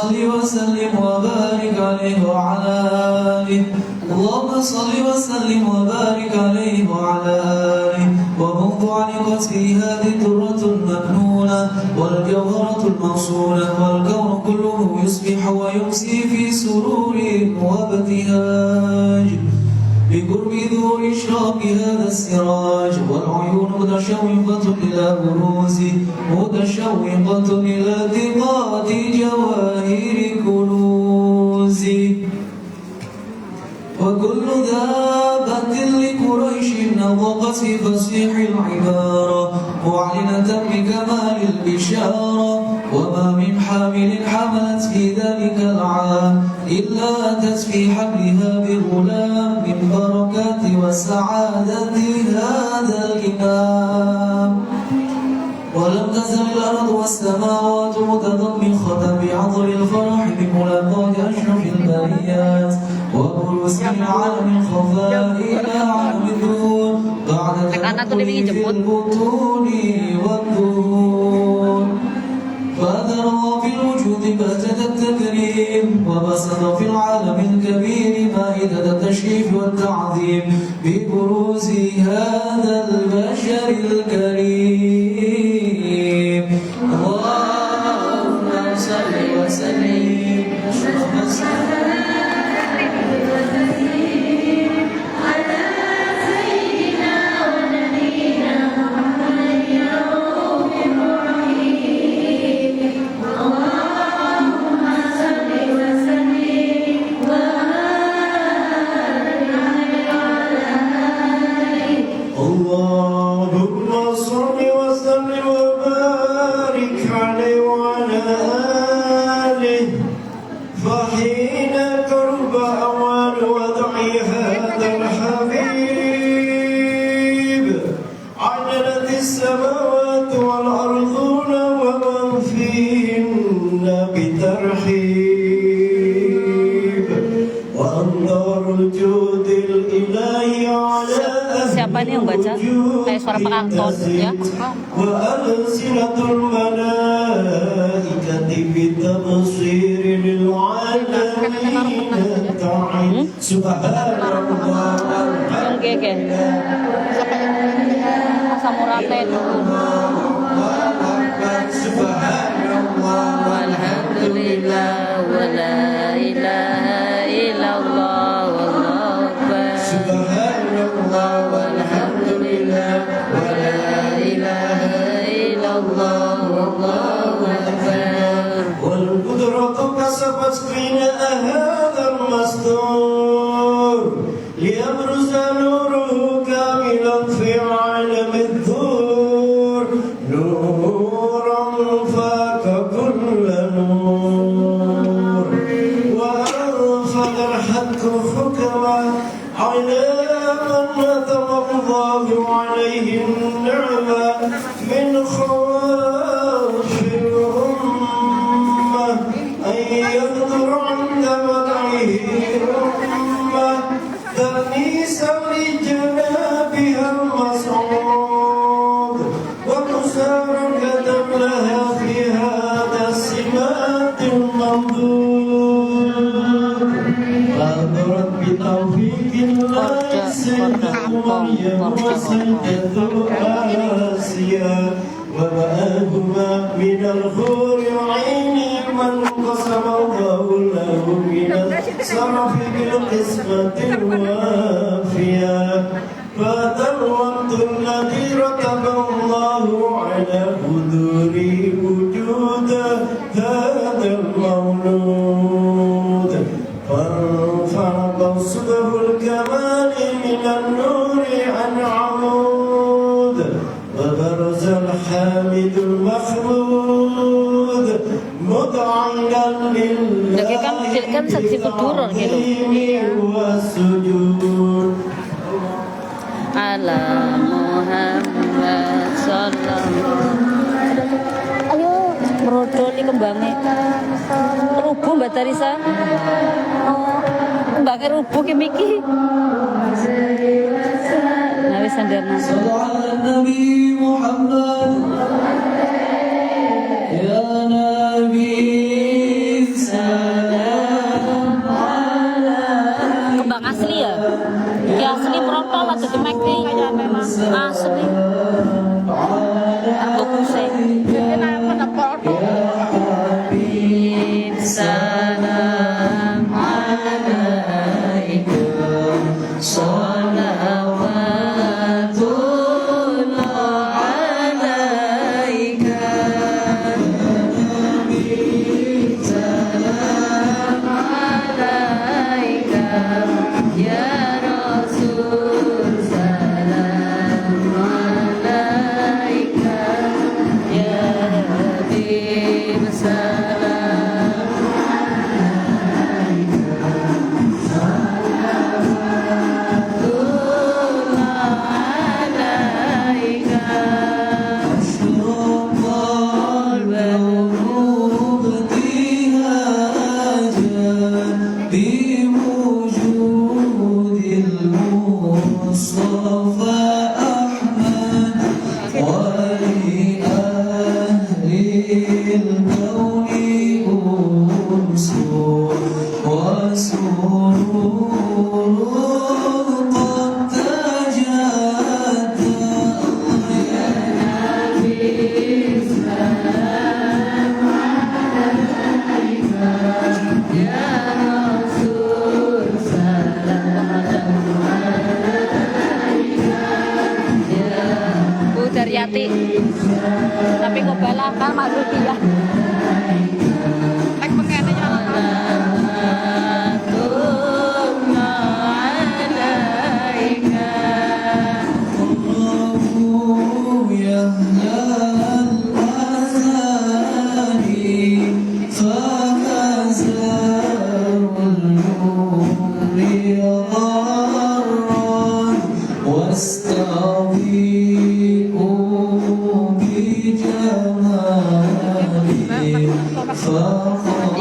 صل وسلم وبارك عليه وعلى آله اللهم صل وسلم وبارك عليه وعلى آله ومنذ علقت في هذه الدرة المكنونة والجوهرة المغصونة والكون كله يصبح ويمسي في سرور وابتهاج بقرب ظهور إشراق هذا السراج والعيون متشوقة إلى بروزه متشوقة إلى التقاط جواهر كنوزه وكل ذابة لقريش نطقت في فصيح العبارة معلنة بكمال البشارة وما من حامل حملت في ذلك العام إلا أتت في حملها بغلام من بركات وسعادة هذا الإمام ولم تزل الأرض والسماوات متضمخة بعطر الفرح بملاقاة أشرف البريات وبروز من عالم الخفاء إلى عالم الظهور بعد تنقل في البطون والظهور فأثر الله في الوجود بهجة التكريم وبسط في العالم الكبير مائدة التشريف والتعظيم ببروز هذا البشر الكريم اللهم صل وسلم على سيدنا ونبينا محمد يا رب الرحيم اللهم صل وسلم وبارك على آله اللهم صل وسلم وبارك عليه وعلى آله فحين قرب أوان وضع هذا الحبيب عجلت السماوات والأرضون ومن فيهن بترحيب وأنظر الجود الإلهي على Siapa ini yang baca? Kayak suara Pak Anton ya. وألسنة الملائكة بتبصير للعالمين تعي سبحان الله Yang gege. Asam urate سبحان الله Alhamdulillah wa la ilaha illallah wallahu akbar. سبحان الله والحمد لله ولا إله إلا الله والله أكبر والقدرة كسبت فينا هذا المستور ليبرز نوره كاملا في عالم الظهور نورا فاق كل نور وأنفذ الحق حكما على من نظم الله عليه النعمة من خواص الأمة أن يقدر عند مدعه الأمة تأنيسا لجنابها المصعود ومساركة لها في هذا السمات المنظور فأدرت بتوفيق الله سيدة مريم وسيدة آسيا ومآهما من الغور عين من قسم الله له من الصرف بالقسمة الوافية فهذا الوقت الذي رتب الله على حضور وجود هذا المولود فارفع قصده الكمال من النور عن عمود وبرز الحامد المحمود مدعيا لله kan saksi berdurur gitu. والسجود Ala Muhammad sallallahu. Ayo merodol di kembangnya. Rubuh Mbak Tarisa. Oh, Mbak rubuh ke Miki. Nah wis sandarna. Nabi Muhammad ya Nabi Daryati. Tapi kok bala kan malu dia. Tek pengen aja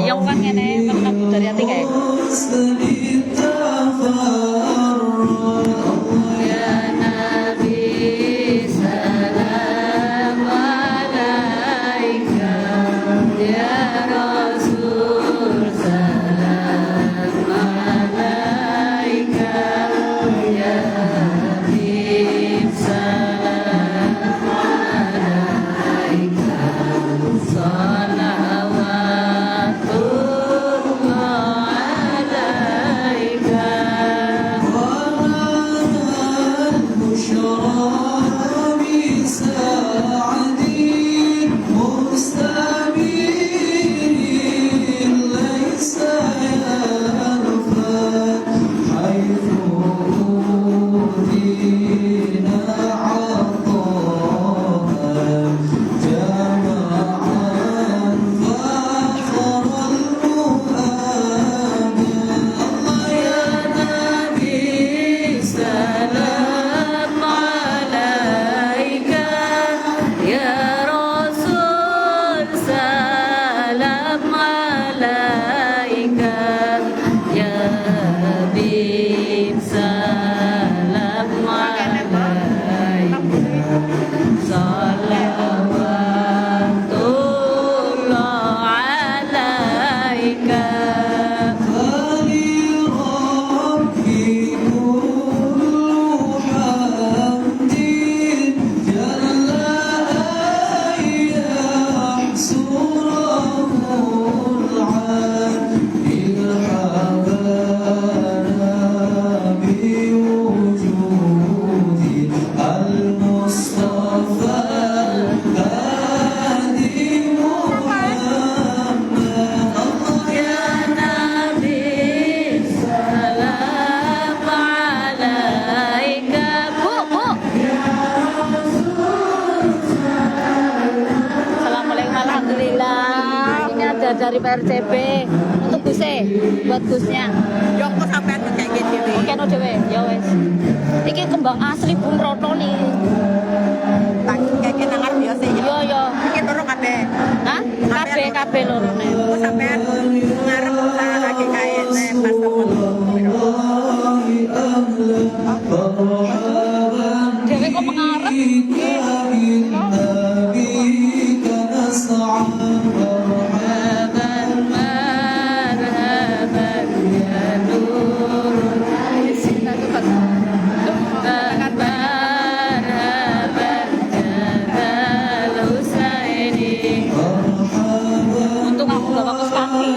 Yang kan ngene kan lagu Daryati kae. Ya Nabi salam alaika, ya Rasul salam alaika, ya Habib salam alaika. Dari PRCP untuk busnya, buat busnya. Yo kok sampean kayak gitu. Oke no dewe, ya wes. Iki kembang asli Bung Roto nih. Tak kayak nang arep yo sih. Yo. Iki loro kabeh. Hah? Kabeh loro nih. Kok sampean ngarep lagi kae pas temen. Dewe kok mengarep? Untung aku gak pakai kaki.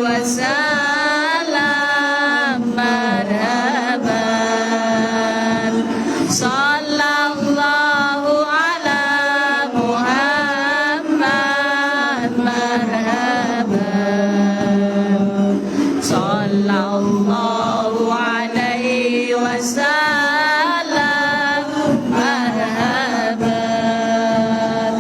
wasallam marhaban. Sallallahu ala Muhammad marhaban. Sallallahu alaihi wasallam marhaban.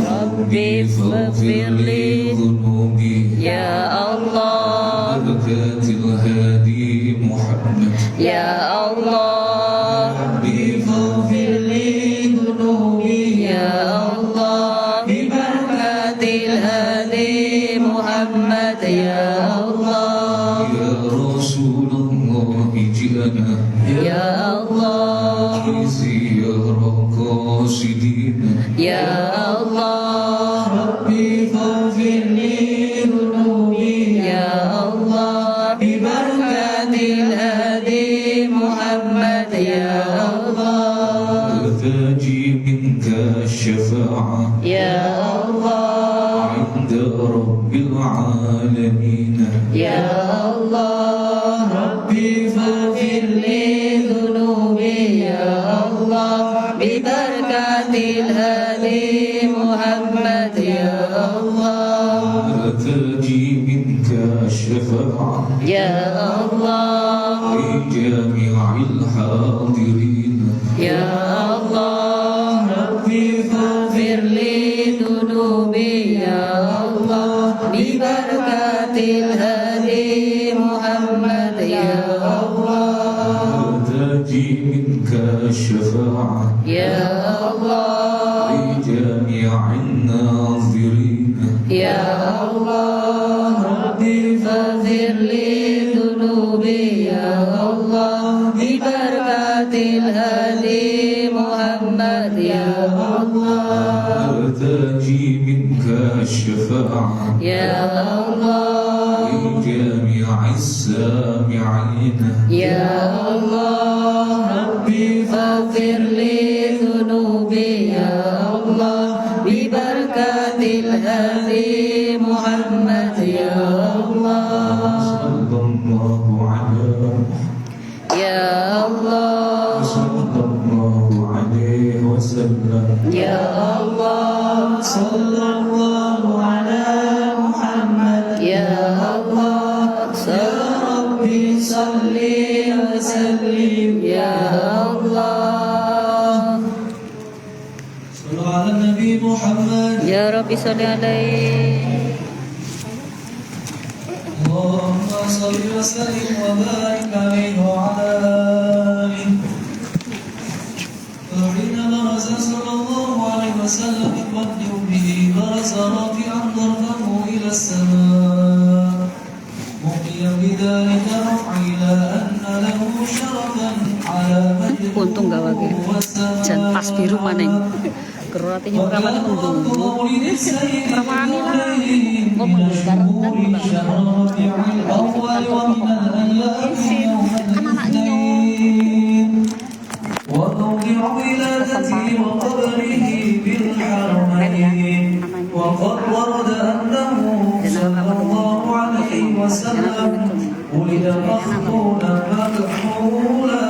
Rabbi faghfir li ذنوبي ya Allah, بركات الهادي محمد ya Allah, ربي فاغفر لي ذنوبي ya Allah, bibarakatil hadi Muhammad ya Allah, يا رسول الله جئنا ya Allah, زيارة قاصدين ya Allah, ربي فاغفر لي ذنوبي ya Allah, bibarakatil hadi Muhammad ya Allah, تجي منك الشفاعة ya Allah, عند رب العالمين ya Allah, Rabbi faghfir li dhunubi ya Allah, bibarakatil hadi Muhammad ya Allah, تجي منك الشفاعة ya Allah, لجميع الحاضرين ya Allah, Rabbi faghfir li dhunubi ya Allah, bibarakatil hadi Muhammad ya Allah, تجي منك الشفاعة ya Allah, لجميع الناظرين ya Allah, Rabbi faghfir li dhunubi ya Allah, bibarakatil hadi Muhammad ya Allah, تجي منك الشفاعة ya Allah, لجميع السامعين ya Allah, Rabbi faghfir li dhunubi ya Allah, bibarakatil hadi Muhammad ya Allah, صلى الله على ya Allah, صلى الله عليه وسلم ya Allah, sallallahu ala Muhammad ya Allah, ya Rabbi salli wa sallim ya Allah, sallu ala Nabi Muhammad ya Rabbi sholli alaihi. اللهم صل وسلم وبارك عليه وعلى آله فحين برز صلى الله عليه وسلم من بطن أمه برز رافعا ضربه إلى السماء مؤمنا بذلك الرفع إلى أن له شرفا على من Untung gak wage. Jan pas biru maneng. Kerotine perawat undung. Perawani lah. Kok menggambar وموضع ولادته وقبره بالحرمين وقد ورد أنه صلى الله عليه وسلم ولد مخطونا مكحولا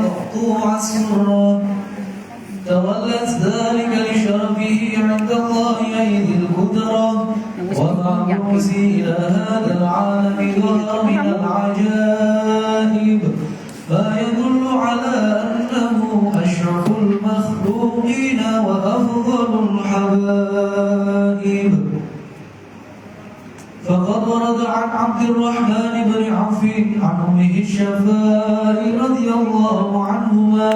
مقطوع السرى تولت ذلك لشرفه عند الله أيدي القدرة ومعروز إلى هذا العالم ظهر من العجائب ما يدل على أنه أشرف المخلوقين وأفضل الحبائب فقد ورد عن عبد الرحمن بن عوف عن أمه الشفاء رضي الله عنهما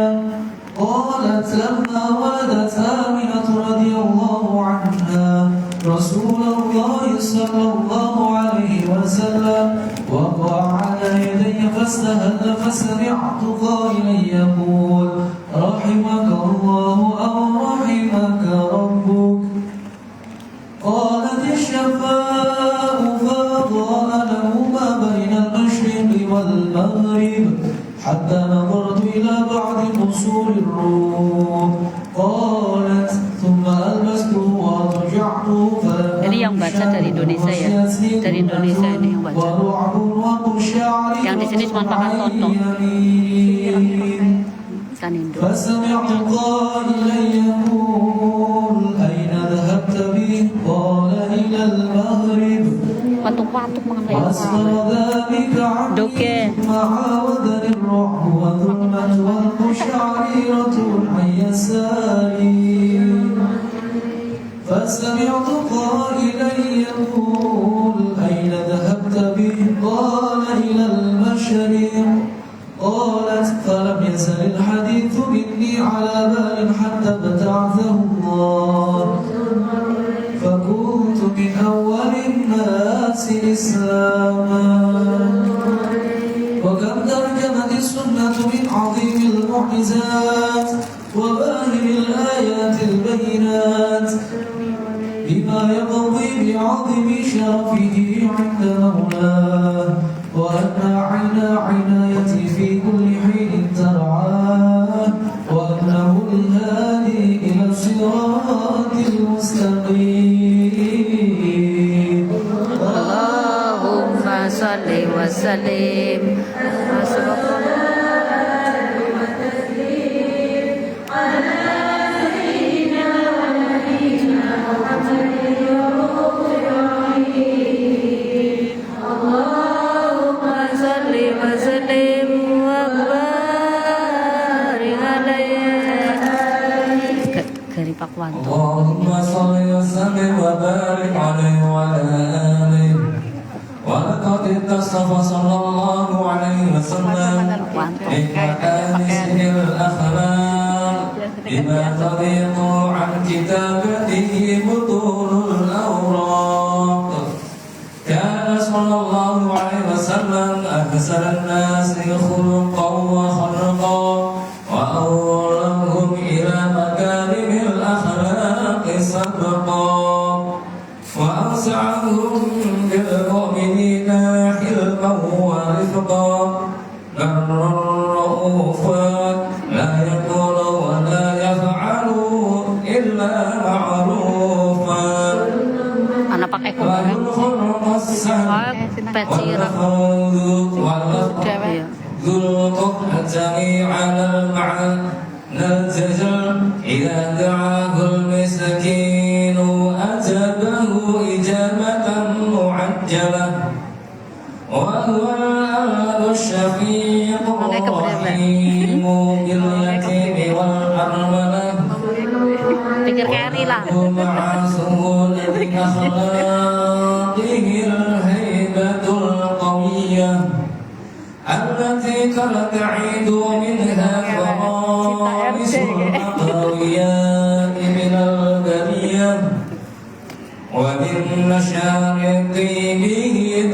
قالت لما ولدت آمنة رضي الله عنها رسول الله صلى الله عليه وسلم وقع على يدي فاستهل فسمعت قائلا يقول رحمك الله أو رحمك ربك قالت الشفاء فأضاء له ما بين المشرق والمغرب حتى نظرت إلى بعض قصور الروم قالت ثم ألبسته وأضجعته فلم Ini yang baca dari Indonesia ya? dari Indonesia ini yang baca. Yang di sini cuma makan soto. Kan Indo. فسمعت قائلا يقول أين ذهبت به قال إلى المغرب Patuk-patuk makan kayak أسفر ذلك عني Doke. ثم عاودني الرعب وذمت والقشعريرة عن يساري فسمعت قائلا يقول أين ذهبت به قال إلى المشرق قالت فلم يزل الحديث مني على بال حتى ابتعثه الله فكنت من أول الناس إسلاما وكم ترجمت السنة من عظيم المعجزات وباهر الآيات البينات بما يقضي بعظم شرفه عند مولاه وأن عنايتي في كل حين ترعاه وأنه الهادي إلى الصراط المستقيم Allahumma sholli wa sallim. Allahumma sholli wa sallim wa barik alaihi. Dari Pak Wanto. اللهم صل وسلم وبارك عليه وعلى آله ولقد اتصف صلى الله عليه وسلم بمكانسه الأخلاق بما تضيق عن كتابته بطول الأوراق كان صلى الله عليه وسلم أكثر الناس خلقا وخلقا وأولهم إلى مكارم الأخلاق سبقا وأوسعهم بالمؤمنين حلما ورفقا برا رؤوفا لا يقول ولا يفعل إلا معروفا Anak pakai kubarang. Peciran. Iya. ذو القهة على المعنى الزجر إذا دعاه المسكين أجابه إجابة معجلة وهو الأب الشفيق الرحيم باليتيم والأرملة Pikir carry lah. مع سهولة أخلاقه الهيبة القوية التي قد تعيد منها فرائس الأقوياء من البرية ومن مشارق به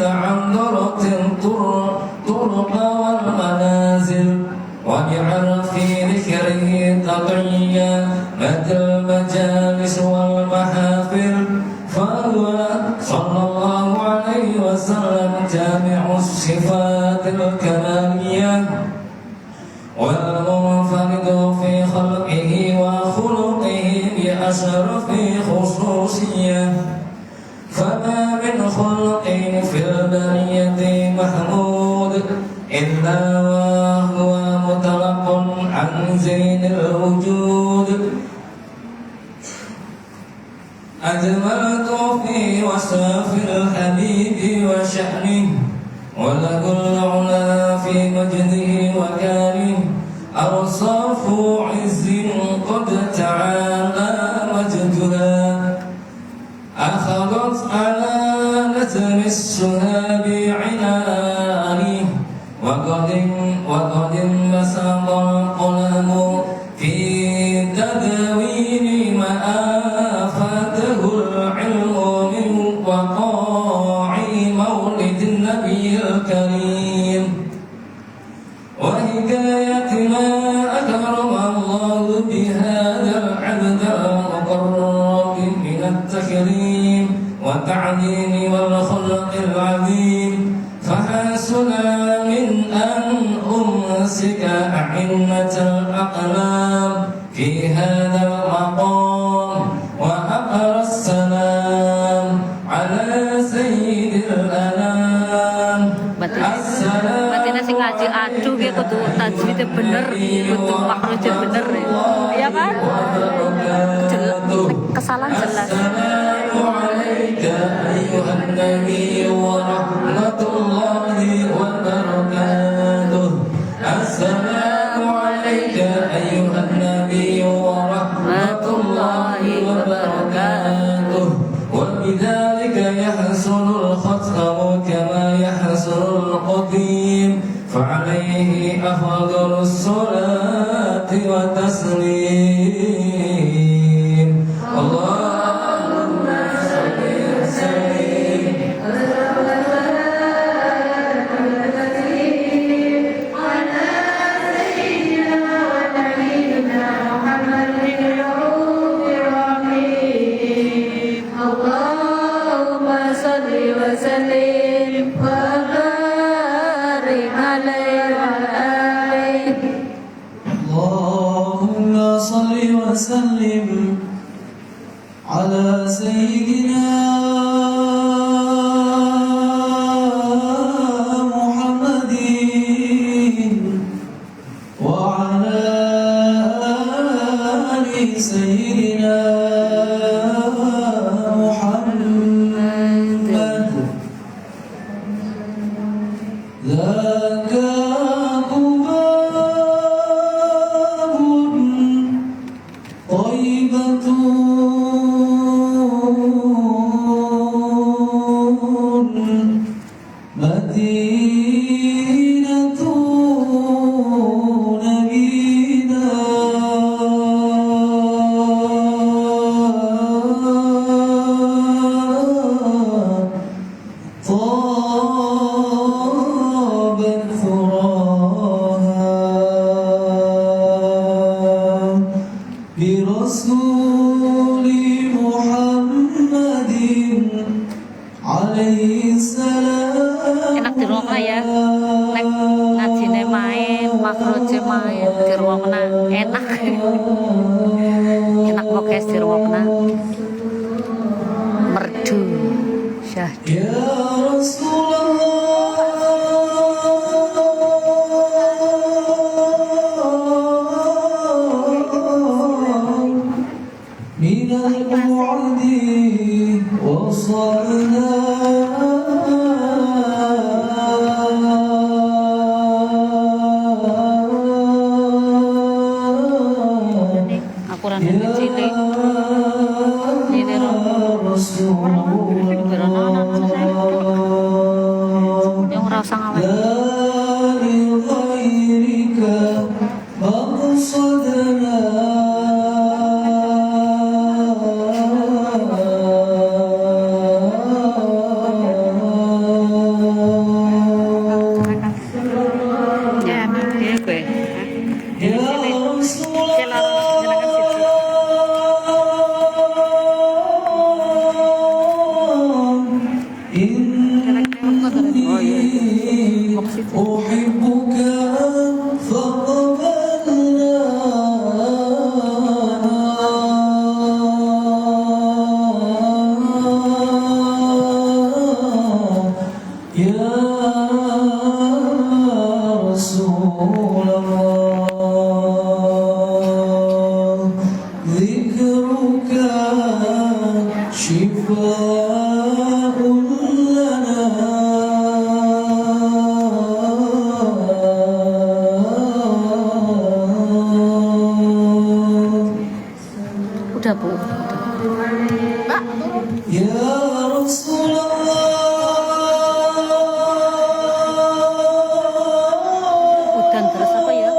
تعذرت الطرق والمنازل وبعرف ذكره تقيا مدى المجالس والمحافل فهو صلى الله عليه وسلم جامع الصفات الكمالية والمنفرد في خلقه وخلقه بأشرف خصوصية فما من خلق في البرية محمود إلا وهو مطلق عن زين الوجود أجملت في وصف الحبيب وشأنه وله العلا في مجده وكانه أوصاف عز قد تعالى مجدها أخذت على نتن السهاب عنانه وقد انبسط القلم في تدوين ما آفاته العلم من وقاع مولد النبي الكريم وحكاية ما أكرم الله بهذا العبد المقرب من التكريم والتعظيم والخلق العظيم فحسنا من أن أمسك أعنة الأقلام في هذا المقام وأقرأ السلام على سيد butuh tajwidnya bener, butuh makronya bener ya. Iya kan? Kesalahan jelas. Assalamualaikum ayuhan nabi wa rahmatullahi wa barakatuh. Assalamualaikum ayuhan nabi wa rahmatullahi wa barakatuh. Wa bidzalika yahsulul khatmu kama yahsulul qadim. فعليه أفضل الصلاة والتسليم اللهم صل وسلم على سيدنا ونبينا محمد الرؤوف الرحيم اللهم صل وسلم وبارك عليه وعلى آله اللهم صل وسلم على سيدنا محمد وعلى آل سيدنا محمد ذاك قباب طيبة مدينة نبينا طابت ثراها برسول محمد عليه السلام. Enak di rumah ya. Nek ngajine main, makroje main di rumah enak. Enak pokoknya di rumah merdu syahdu. Ya Rasulullah minal mu'adi wasalna Aku rada cilik. Ini yang rasa ngawet. Ya, dia gue. أحبك فقبلنا يا رسول الله ذكرك شفاء Udah Bu. Ya Rasulullah. Udan terus apa ya?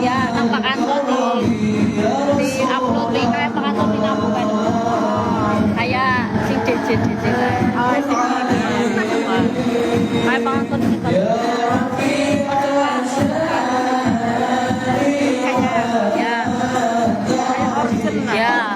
Ya, nampak kantor di upload di kereta kantor di Nabu kan. Kayak si DJ lah. Oh, si kayak penonton kita. Ya. Ya.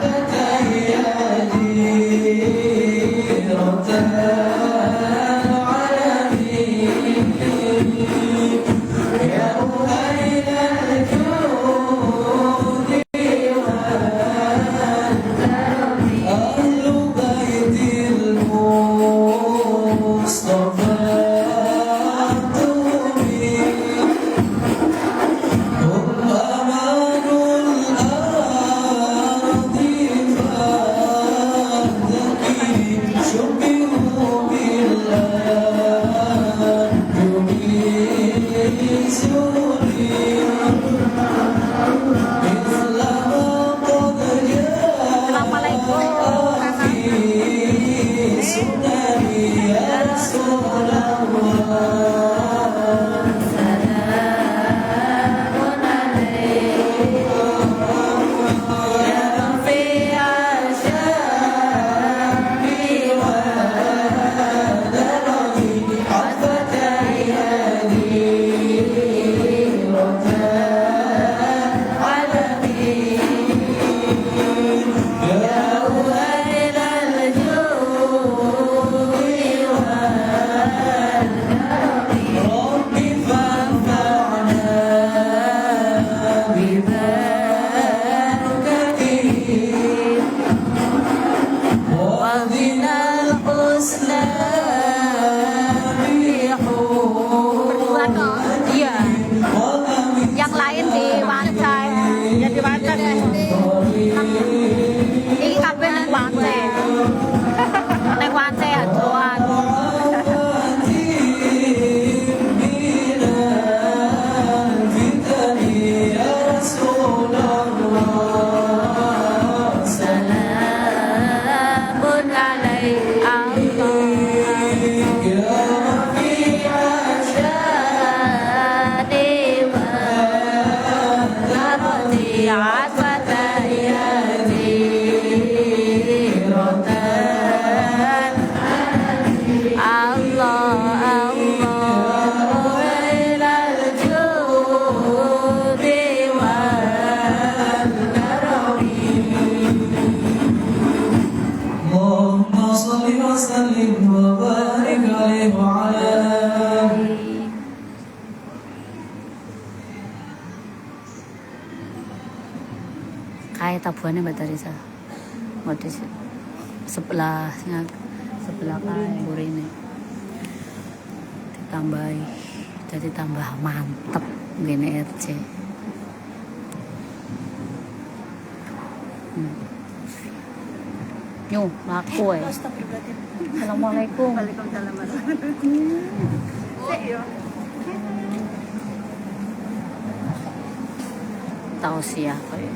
Yang lain di Wancai, ya di Wancai. Ini kabeh nang Wancai. Nang Wancai adoan. Salamun kayak tabuhannya Mbak Tarisa modis sebelahnya sebelah kayak ini ditambahi jadi tambah mantep gini RC. Nyuh, laku ya. Assalamualaikum. Waalaikumsalam. Tahu siapa ya?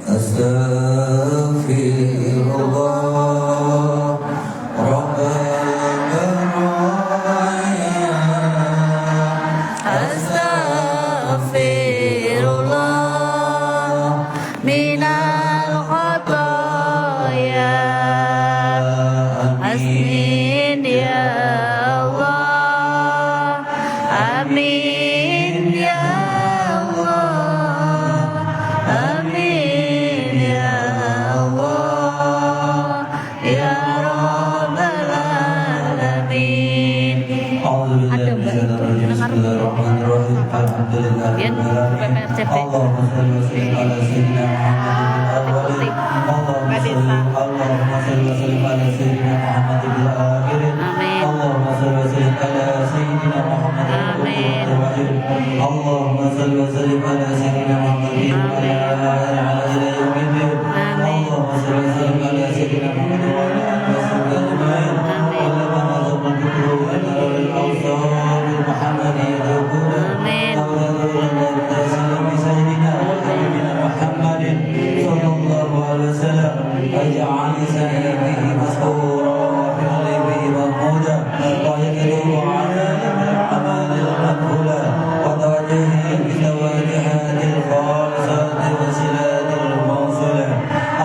Astaghfirullah Astaghfirullah minal khotoya. Amin ya Allah, amin ya Allah, amin ya Allah, ya Rabbal Alamin. Ada Mbak, dengar Yan, PPRCP Allahumma salli wa sallim ala sayyidina Muhammadin wa ala alihi wa sahbihi Allahumma salli wa sallim ala sayyidina Muhammadin wa ala alihi wa sahbihi ajma'in. Allahumma arzuqna dhikra wa al-awsar Muhammadiyya. Amin. Allahumma salli ala sayyidina Muhammadin واجعل لساني فيه مسكورا وفي قلبه محمودا ويكتب على من الأعمال المقبولة وتوجهه بتوجهات الخالصات وصلات الموصلة.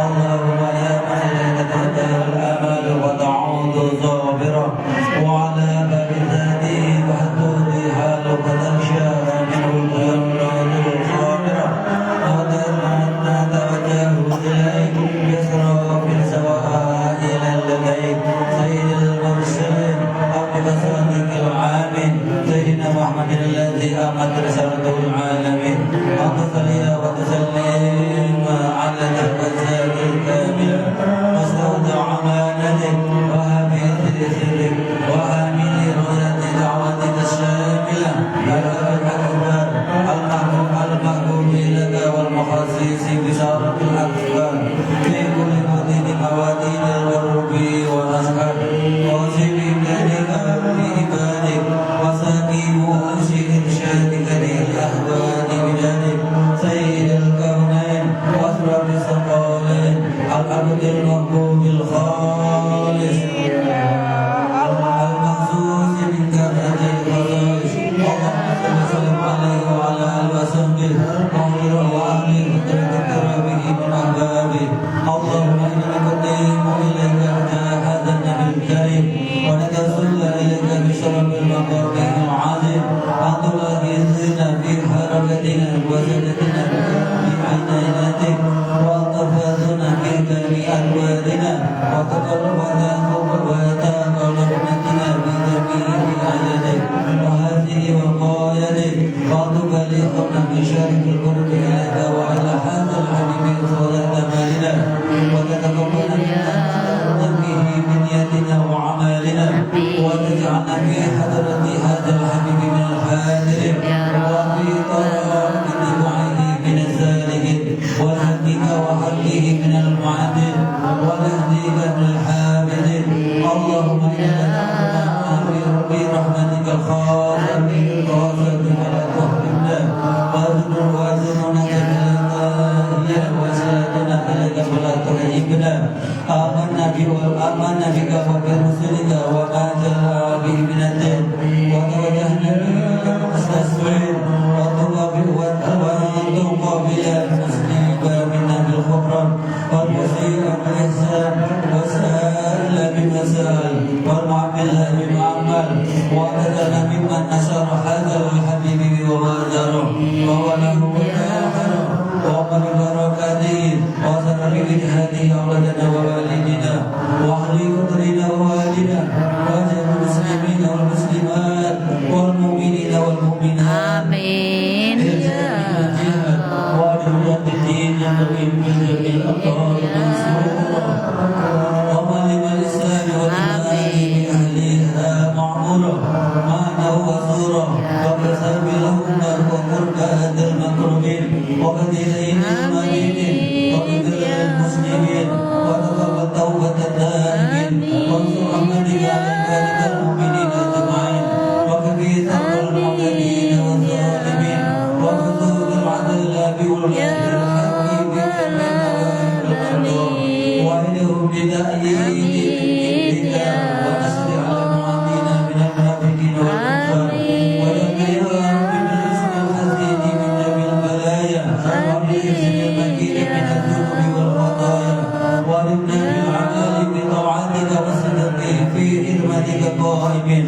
اللهم يا من إليك تهدى الآمال وتعود صابرة وعلى باب ذاته وحده حالك تخشى منه الجنات الخابرة نتوجه إليك بإسراف سواء إلى لديك سيد المرسلين عبدك صادق العامل سيدنا محمد الذي أمت رسالته العالمين أنت صلي وتسلم على الأزواج الكاملة مستودع أمانتك وحفيظ سرك وحامل راية دعوتك الشاملة الأكبر المحبوب لك والمخصص بشارة الأكبر في كل مدين موادين الغرب والأسحر وسبيل ذلك في عبادك وساقي وأنشئ إرشادك للأحوال بجانب سيد الكونين وأسرف الثقالين العبد المحبوب الخالص المخصوص من كافة الخصائص. اللهم صل وسلم عليه وعلى آله وصحبه وغيره وأهله وتذكر به من أحبابه. اللهم إنا نقدم إليك هذا النبي الكريم ونتوسل إليك بشرف المقام العظيم أن تلاحظنا في حركتنا وسدتنا بعنايتك وأن تحفظنا في جميع أحوالنا وتقربنا وتقربنا بجميع آياتك وهذه وقايتك وأن تبلغنا بشرف القرب إليك وعلى هذا الحبيب صلاة مالنا وتتقبل منا به بنيتنا وأعمالنا وتجعلنا في حضرة هذا الحبيب من الحاضرين وفي طاعة اتباعه من السالكين ونهديك وحقه من المعدين ونهديك من الحامدين. اللهم إنا برحمتك الخاصة فلا تحرمنا وأذننا إليك وسلاتنا إليك فلا تهيبنا. آمنا بك وبرسلك وما جاء به من الدين وتوجهنا بك مستسلمين وتقابل المسلمين منا بالغفران والمسيء بالإحسان والسائل بالمسائل والمعمل بالمعمل وأبدنا ممن نشر هذا الحبيب وبادره وهو له وكافره وقد بركاته وصل بوجهته أولادنا ووالدنا وأهل قدرنا ووالدنا وجميع المسلمين والمسلمات والمؤمنين والمؤمنات آمين يا وعلى الدين ينبغي من جميع الأبطال منصورا ومعلم الإسلام والإيمان بأهلها معمورا معنى وزورا وكسب لهم وقربات المكرمين وقد إلينا المدينين وبذل المسلمين وتقبل توبة التائبين وانصر رحمتك على عبادك المؤمنين أجمعين وكفي ثمر المعتدين والظالمين وخذوا بالعدل والغدر الحكيم وإلهم بتأييد ونصر على المعادين من المنافقين والكفار وجميع بالحسن الحسين من جميع البلايا وبالحسن المكين من الذنوب والخطايا وارنا بالعمل بطاعتك والصدق في خدمتك قائمين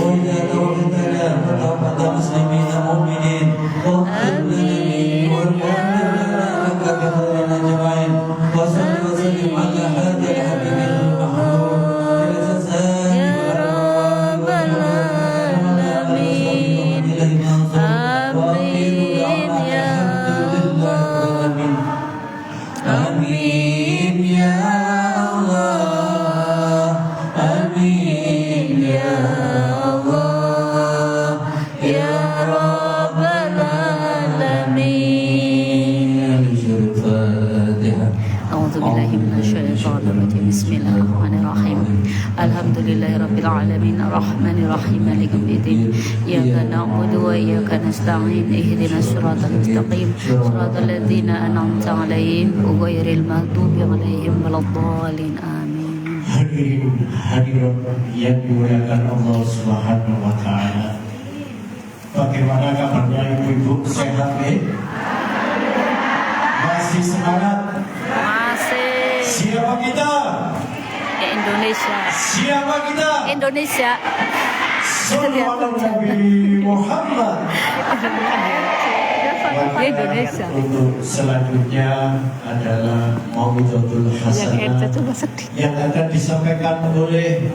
وإذا توفيتنا فتوفت مسلمين مؤمنين واغفر لنا واغفر لنا لك بخير أجمعين وصل وسلم على هذا الحبيب المحبوب بالجزاء والعافية آمين يا الله آمين يا الله يا رب العالمين. الفاتحة. أعوذ بالله من الشيطان الرجيم بسم الله الرحمن الرحيم الحمد لله رب العالمين الرحمن الرحيم مالك يوم الدين إياك نعبد وإياك نستعين اهدنا الصراط المستقيم صراط الذين أنعمت عليهم غير المغضوب عليهم ولا الضالين آمين. Hadirin hadirat yang dimuliakan Allah Subhanahu wa taala. Bagaimana kabarnya ibu-ibu, sehat nih? Masih semangat? Masih. Siapa kita? Indonesia. Siapa kita? Indonesia. Sallallahu Nabi Muhammad. Indonesia. Untuk selanjutnya adalah Mau'izatul Hasanah yang akan disampaikan oleh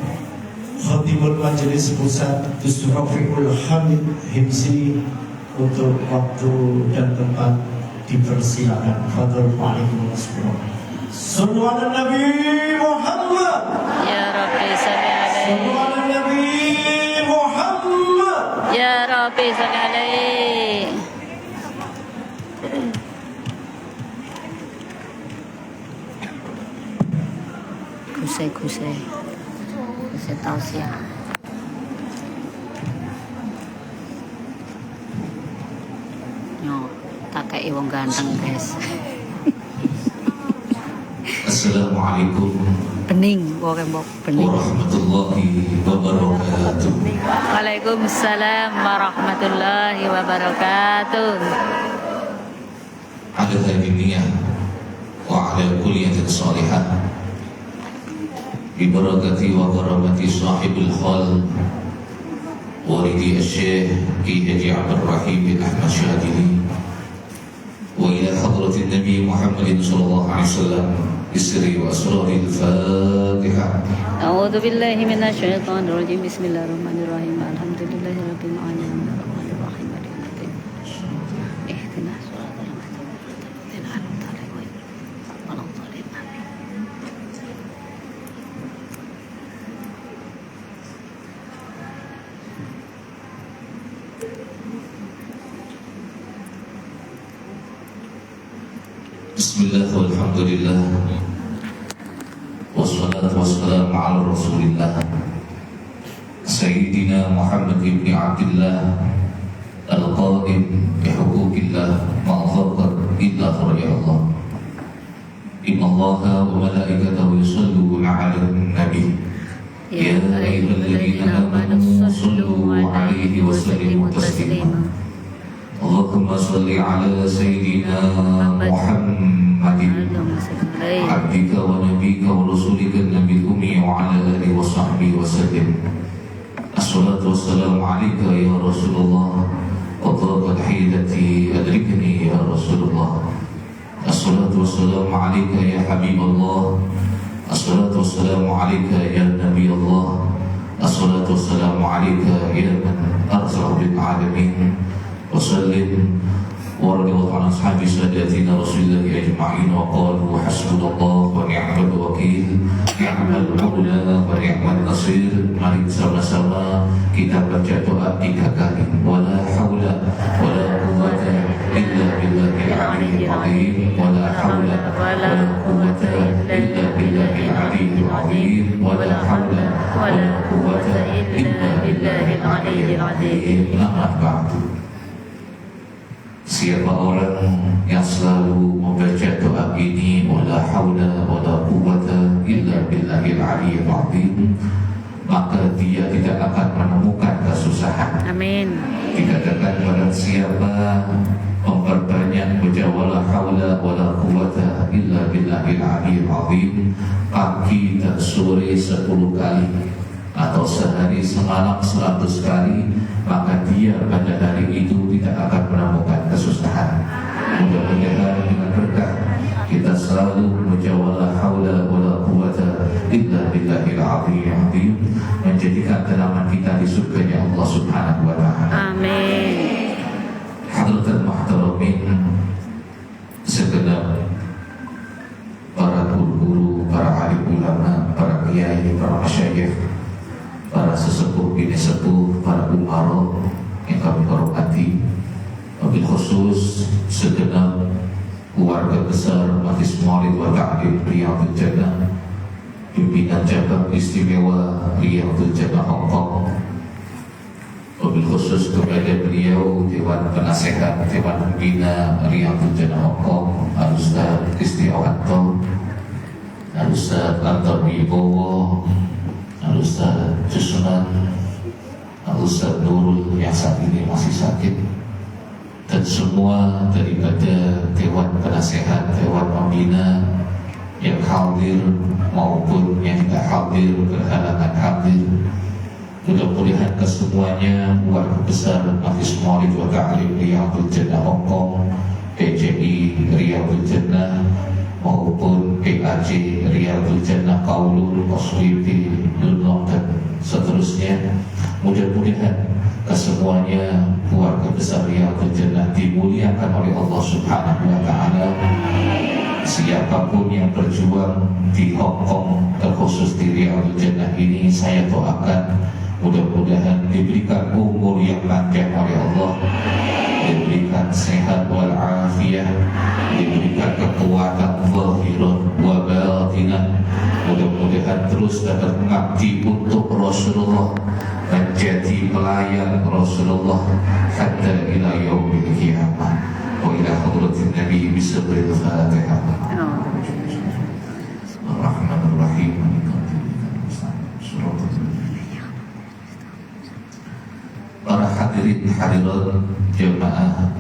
Khatibul Majelis Pusat Gus Rafiul Hamid Himsi. Untuk waktu dan tempat dipersilakan. Fadhil alaikum Sallu ala Nabi Muhammad. Ya Rabbi salli Sallu alaihi. ala Nabi Muhammad. Ya Rabbi salli alaihi. Kusai tausiah. Yo, tak kayak wong ganteng guys. Assalamualaikum Bening, bok bening. warahmatullahi wabarakatuh. Waalaikumsalam warahmatullahi wabarakatuh. Ala hadiniyah wa ala kulliyatin salihah bibarakati wa karamati sahibul hal walidi al-syekh Ki Haji Abdul Rahim bin Ahmad Syadili wa ila hadratin Nabi Muhammadin sallallahu alaihi wasallam bisri wa asraril Fatihah. A'udzu billahi minasy syaithanir rajim. Bismillahirrahmanirrahim. Alhamdulillahirabbil alamin. Arrahmanir rahim. Maliki yaumiddin. Ihdinas siratal mustaqim. Bismillah walhamdulillah wassalatu wassalamu ala rasulillah Sayyidina Muhammad ibn Abdullah al-qadim bihuquqillah ma'adhaqar illa khuraya Allah. Inna allaha wa malaikatahu yusalluna ala nabi ya ayyuhalladzina amanu sallu alaihi wa sallimu taslima. Allahumma salli ala Sayyidina Muhammadin abdika wa nabika wa rasulika nabil ummi wa ala alihi wa sahbihi wa sallim. Assalatu wassalamu alaika ya Rasulullah wa taqat hidati adrikni ya Rasulullah. Assalatu wassalamu alaika ya Habiballah. Assalatu wassalamu alaika ya Nabi Allah. Assalatu wassalamu alaika ya man arsalahu bil alamin. وسلم ورضي الله عن أصحاب ساداتنا رسول الله أجمعين وقالوا حسبنا الله ونعم الوكيل نعم المولى ونعم النصير. Mari sama-sama kita baca doa 3 kali. Wala haula wala quwwata illa billahil aliyyil azim. Wala haula wala quwwata illa billahil aliyyil azim. Wala haula wala quwwata illa billahil aliyyil azim. Amma ba'du. Siapa orang yang selalu membaca doa ini, wala haula wala quwwata illa billahil aliyyil azim, maka dia tidak akan menemukan kesusahan. Amin. Dikatakan barang siapa memperbanyak baca wala haula wala quwwata illa billahil aliyyil azim pagi dan sore 10 kali atau sehari semalam 100 kali, maka dia pada hari itu tidak akan menemukan kesusahan. Mudah-mudahan dengan berkah kita selalu membaca wala haula wala quwwata illa billahil azim menjadikan tanaman kita di surganya Allah Subhanahu wa taala. Amin. Hadratul muhtaramin, segenap para guru-guru, para alim ulama, para kiai, para masyayikh, para sesepuh bini sepuh, para umaro yang kami hormati, wabil khusus segenap keluarga besar Majlis Maulid wa Ta'lim Riyadhul Jannah, pimpinan cabang istimewa Riyadhul Jannah Hong Kong, wabil khusus kepada beliau Dewan Penasehat Dewan Pembina Riyadhul Jannah Hong Kong, Al-Ustaz Istiawanto, Al-Ustaz Anton Wibowo, Al-Ustaz Jusman, Al-Ustaz Nurul yang saat ini masih sakit, dan semua daripada Dewan Penasehat Dewan Pembina yang hadir maupun yang tidak hadir berhalangan hadir. Mudah-mudahan kesemuanya keluarga besar Majlis Maulid wa Ta'lim Riyadhul Jannah Hong Kong, PJI Riyadhul Jannah maupun PAJ Riyadhul Jannah Kaulul, Koswiti, Lulong dan seterusnya, mudah-mudahan kesemuanya keluarga besar Riyadhul Jannah dimuliakan oleh Allah Subhanahu wa Ta'ala. Siapapun yang berjuang di Hong Kong, terkhusus di Riyadhul Jannah ini, saya doakan mudah-mudahan diberikan umur yang panjang oleh Allah, diberikan sehat walafiat, diberikan kekuatan zahirun wa batinan, mudah-mudahan terus dapat mengabdi untuk Rasulullah, menjadi pelayan Rasulullah hatta ila yaumil qiyamah. Wa ila hadratin Nabi bismillahil Fatihah. Ar-Rahmanir-Rahim. Para hadirin hadirat jemaah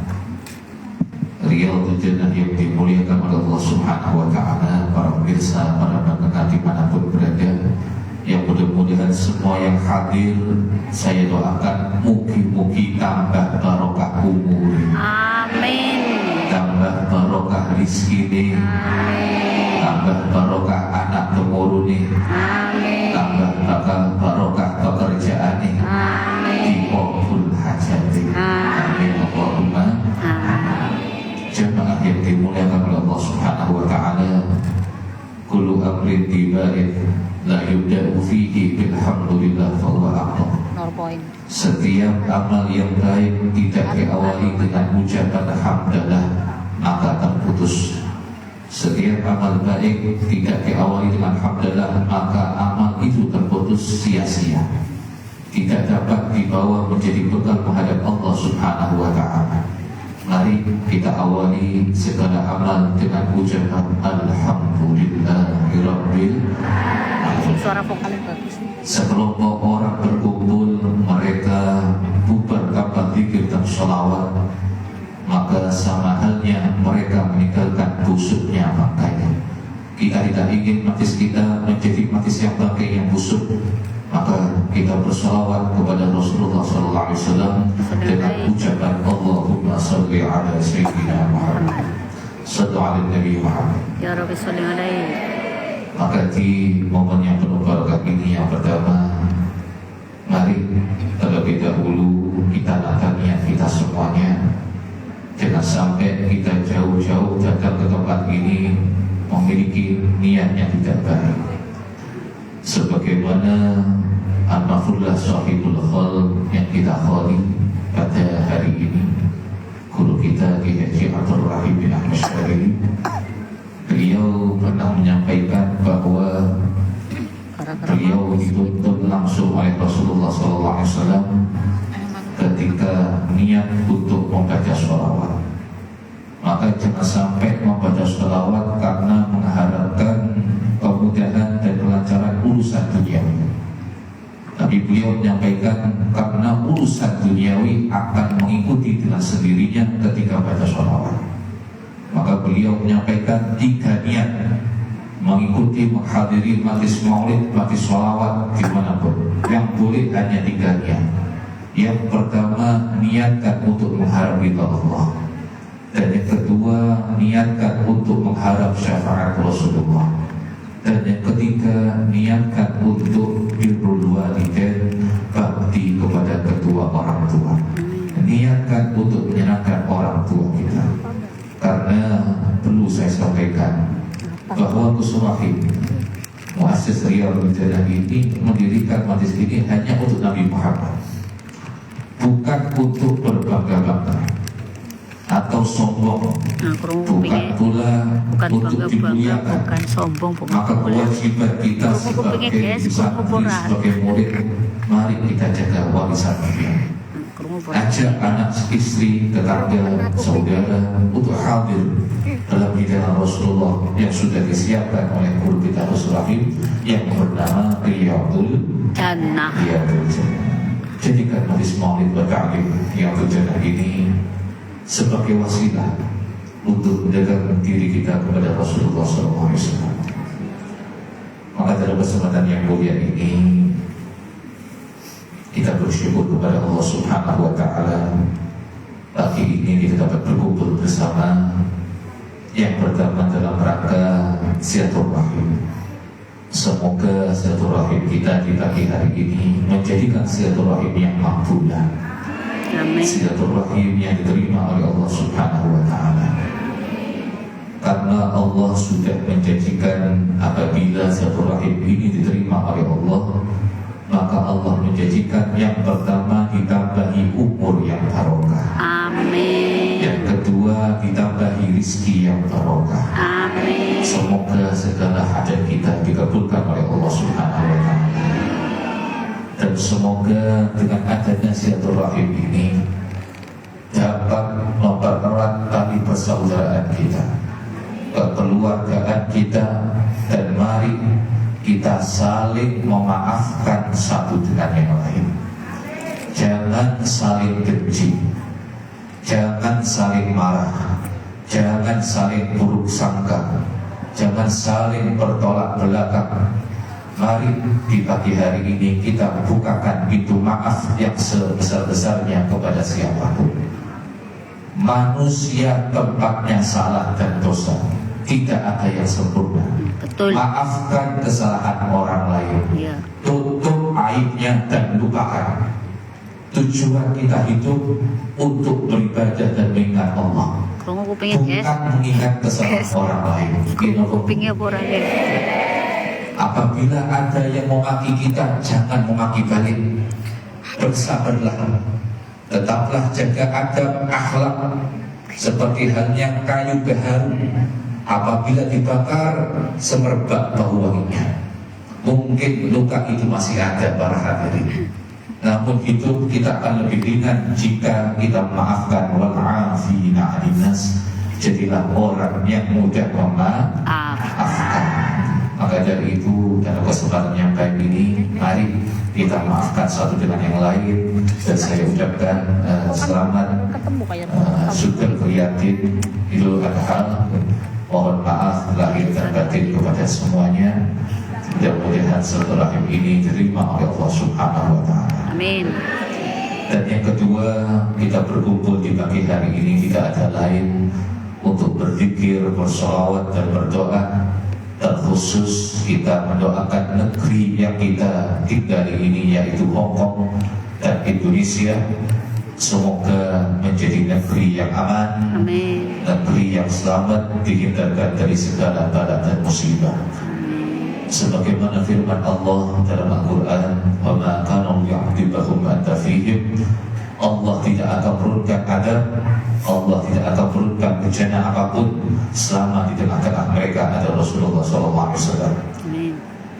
Riyadhul Jannah yang dimuliakan oleh Allah Subhanahu wa Ta'ala, para pemirsa, para pendengar dimanapun berada, yang mudah-mudahan semua yang hadir saya doakan mugi-mugi tambah barokah umur, amin, tambah barokah rizki, amin, tambah barokah anak temuruni, amin, tambah barokah pekerjaan, amin, dikabul hajati, amin, Allahumma amin. Jemaah yang dimuliakan oleh Allah Subhanahu wa Ta'ala, kullu amrin tibain la yubda'u fihi bilhamdulillah fahuwa a'lam. Setiap amal yang baik tidak diawali dengan ucapan hamdalah maka terputus. Setiap amal baik tidak diawali dengan hamdalah maka amal itu terputus sia-sia, tidak dapat dibawa menjadi bekal menghadap Allah Subhanahu wa Ta'ala. Mari kita awali segala amal dengan ucapan Alhamdulillahirabbil alamin. Suara vokalnya bagus. Sekelompok orang berkumpul, mereka bubar tanpa zikir dan sholawat, maka sama halnya mereka meninggalkan busuknya bangkai. Kita tidak ingin majlis kita menjadi majlis yang bangkai yang busuk, maka kita bersalawat kepada Rasulullah SAW dengan ucapan Allahumma salli ala Sayyidina Muhammad, sallu ala Nabi Muhammad, Ya Rabbi salli alaihi. Maka di momen yang penuh berkah ini, yang pertama, mari terlebih dahulu kita tata niat kita semuanya. Jangan sampai kita jauh-jauh datang ke tempat ini memiliki niat yang tidak baik. Sebagaimana Al-Mafullah Sahibul Khol yang kita kholi pada hari ini, guru kita Kiai Haji Abdul Rahim bin Ahmad Syarif, beliau pernah menyampaikan bahwa beliau dituntut langsung oleh Rasulullah SAW ketika niat untuk membaca sholawat. Maka jangan sampai membaca sholawat karena mengharapkan kemudahan dan kelancaran urusan duniawi. Tapi beliau menyampaikan karena urusan duniawi akan mengikuti dengan sendirinya ketika baca sholawat. Maka beliau menyampaikan 3 niat mengikuti menghadiri majlis maulid, majlis sholawat dimanapun. Yang boleh hanya 3 niat. Yang pertama, niatkan untuk mengharap ridha Allah. Dan yang kedua, niatkan untuk mengharap syafaat Rasulullah. Dan yang ketiga, niatkan untuk birrul walidain, bakti kepada kedua orang tua. Niatkan untuk menyenangkan orang tua kita. Karena perlu saya sampaikan bahwa Gus Rahim, muassis Riyadhul Jannah ini, mendirikan majlis ini hanya untuk Nabi Muhammad, bukan untuk berbangga-bangga. atau sombong, bukan pula untuk dimuliakan. bukan sombong, bukan Maka kewajiban kita sebagai santri, sebagai murid, mari kita jaga warisan ini. Ajak anak, istri, tetangga, saudara untuk hadir dalam hidangan Rasulullah yang sudah disiapkan oleh guru kita Rasulullah yang bernama Riyadul Jannah. Jadikan majlis maulid wa ta'lim Riyadul Jannah ini sebagai wasilah untuk mendekatkan diri kita kepada Rasulullah SAW. Maka dalam kesempatan yang mulia ini kita bersyukur kepada Allah Subhanahu wa Ta'ala. Pagi ini kita dapat berkumpul bersama yang pertama dalam rangka silaturahim. Semoga silaturahim kita di pagi hari ini menjadikan silaturahim yang makbulah, silaturahim yang diterima oleh Allah Subhanahu wa Ta'ala. Karena Allah sudah menjanjikan apabila silaturahim ini diterima oleh Allah, maka Allah menjanjikan yang pertama ditambahi umur yang barokah. Amin. Yang kedua ditambahi rizki yang barokah. Amin. Semoga segala hajat kita dikabulkan oleh Allah Subhanahu wa Ta'ala. Dan semoga dengan adanya silaturahim ini dapat mempererat tali persaudaraan kita, kekeluargaan kita, dan mari kita saling memaafkan satu dengan yang lain. Jangan saling benci, jangan saling marah, jangan saling buruk sangka, jangan saling bertolak belakang. Mari di pagi hari ini kita bukakan pintu maaf yang sebesar-besarnya kepada siapapun. Manusia tempatnya salah dan dosa, tidak ada yang sempurna. Betul. Maafkan kesalahan orang lain, tutup aibnya dan lupakan. Tujuan kita hidup untuk beribadah dan mengingat Allah, bukan mengingat kesalahan orang lain. Apabila ada yang memaki kita, jangan memaki balik. Bersabarlah, tetaplah jaga adab akhlak, seperti halnya kayu baharu. Apabila dibakar, semerbak bau wanginya. Mungkin luka itu masih ada para hadirin, namun hidup kita akan lebih ringan jika kita memaafkan. Wal'afina 'anil nas. Jadilah orang yang mudah memaafkan. Maka dari itu dalam kesempatan yang baik ini, mari kita maafkan satu dengan yang lain. Dan saya ucapkan selamat syukur Riyadin Idul Adha. Mohon maaf lahir dan batin kepada semuanya. Mudah-mudahan silaturahim ini diterima oleh Allah Subhanahu wa Ta'ala. Amin. Dan yang kedua, kita berkumpul di pagi hari ini tidak ada lain untuk berzikir, bersolawat dan berdoa. Terkhusus kita mendoakan negeri yang kita tinggali ini, yaitu Hong Kong dan Indonesia. Semoga menjadi negeri yang aman, amin. Negeri yang selamat, dihindarkan dari segala bala dan musibah. Sebagaimana firman Allah dalam Al-Quran, wa ma kana yu'adzibahum anta fihim. Allah tidak akan menurunkan adab, Allah tidak akan menurunkan bencana apapun selama di tengah-tengah mereka ada Rasulullah SAW.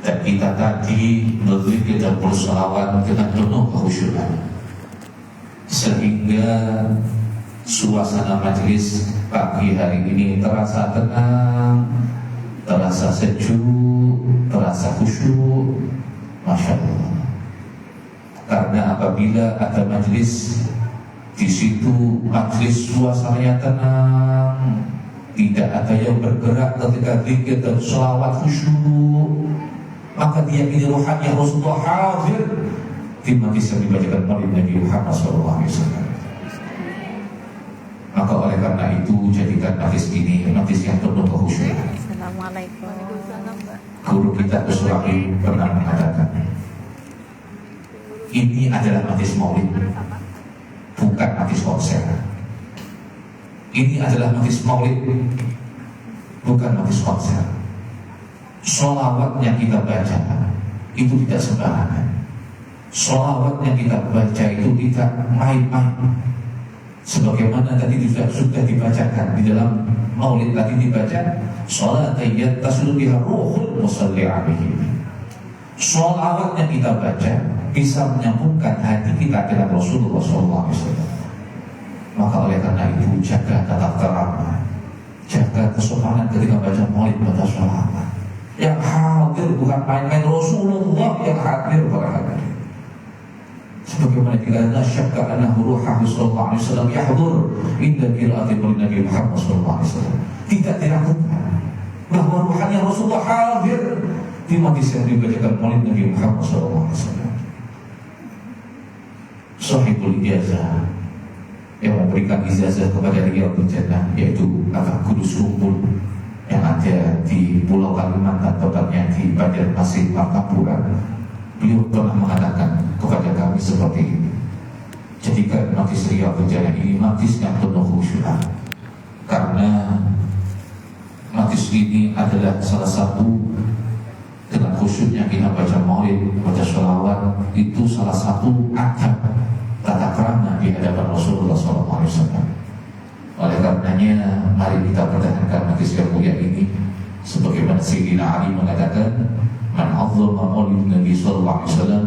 Dan kita tadi berzikir dan bersolawat dengan penuh kekhusyukan, sehingga suasana majelis pagi hari ini terasa tenang, terasa sejuk, terasa khusyuk. Masya Allah. Karena apabila ada majelis, di situ majelis suasananya tenang, tidak ada yang bergerak ketika zikir dan sholawat khusyuk, maka diyakini ruhani Rasulullah hadir di majelis yang dibacakan oleh Nabi Muhammad SAW. Maka oleh karena itu jadikan majelis ini majelis yang penuh kekhusyukan. Assalamualaikum. Guru kita Rasulullah pernah mengatakan, ini adalah majelis maulid, bukan majelis konser. Ini adalah majelis maulid, bukan majelis konser. Sholawat yang kita baca itu tidak sembarangan. Sholawat yang kita baca itu tidak main-main. Sebagaimana tadi sudah dibacakan di dalam maulid tadi dibaca, sholat tayyat tasulu biha ruhul musalli alaihi. Sholawat yang kita baca bisa menyambungkan hati kita dengan Rasulullah SAW. Maka oleh karena itu jaga tata krama, jaga kesopanan ketika baca maulid, baca sholawat. Yang hadir bukan main-main, Rasulullah yang hadir pada hadir. Sebagaimana dikatakan syakka annahu ruhahu sallallahu alaihi wasallam yahdur inda qiraati Nabi Muhammad sallallahu alaihi wasallam. Tidak diragukan bahwa ruhani Rasulullah hadir di majlis yang dibacakan maulid Nabi Muhammad sallallahu alaihi wasallam. Sahibul ijazah yang memberikan ijazah kepada Riyadhul Jannah, yaitu Abah Kudus Kumpul yang ada di Pulau Kalimantan, tepatnya di Banjarmasin, Martapura. Beliau pernah mengatakan kepada kami seperti ini: jadikan majlis Riyadhul Jannah ini majlis yang penuh khusyuk, karena majlis ini adalah salah satu dengan khusyuknya kita baca maulid, baca sholawat, itu salah satu adab tata krama di hadapan Rasulullah SAW. Oleh karenanya, mari kita pertahankan majlis yang mulia ini, sebagaimana Sayyidina Ali mengatakan, man azzama maulid Nabi sallallahu alaihi wasallam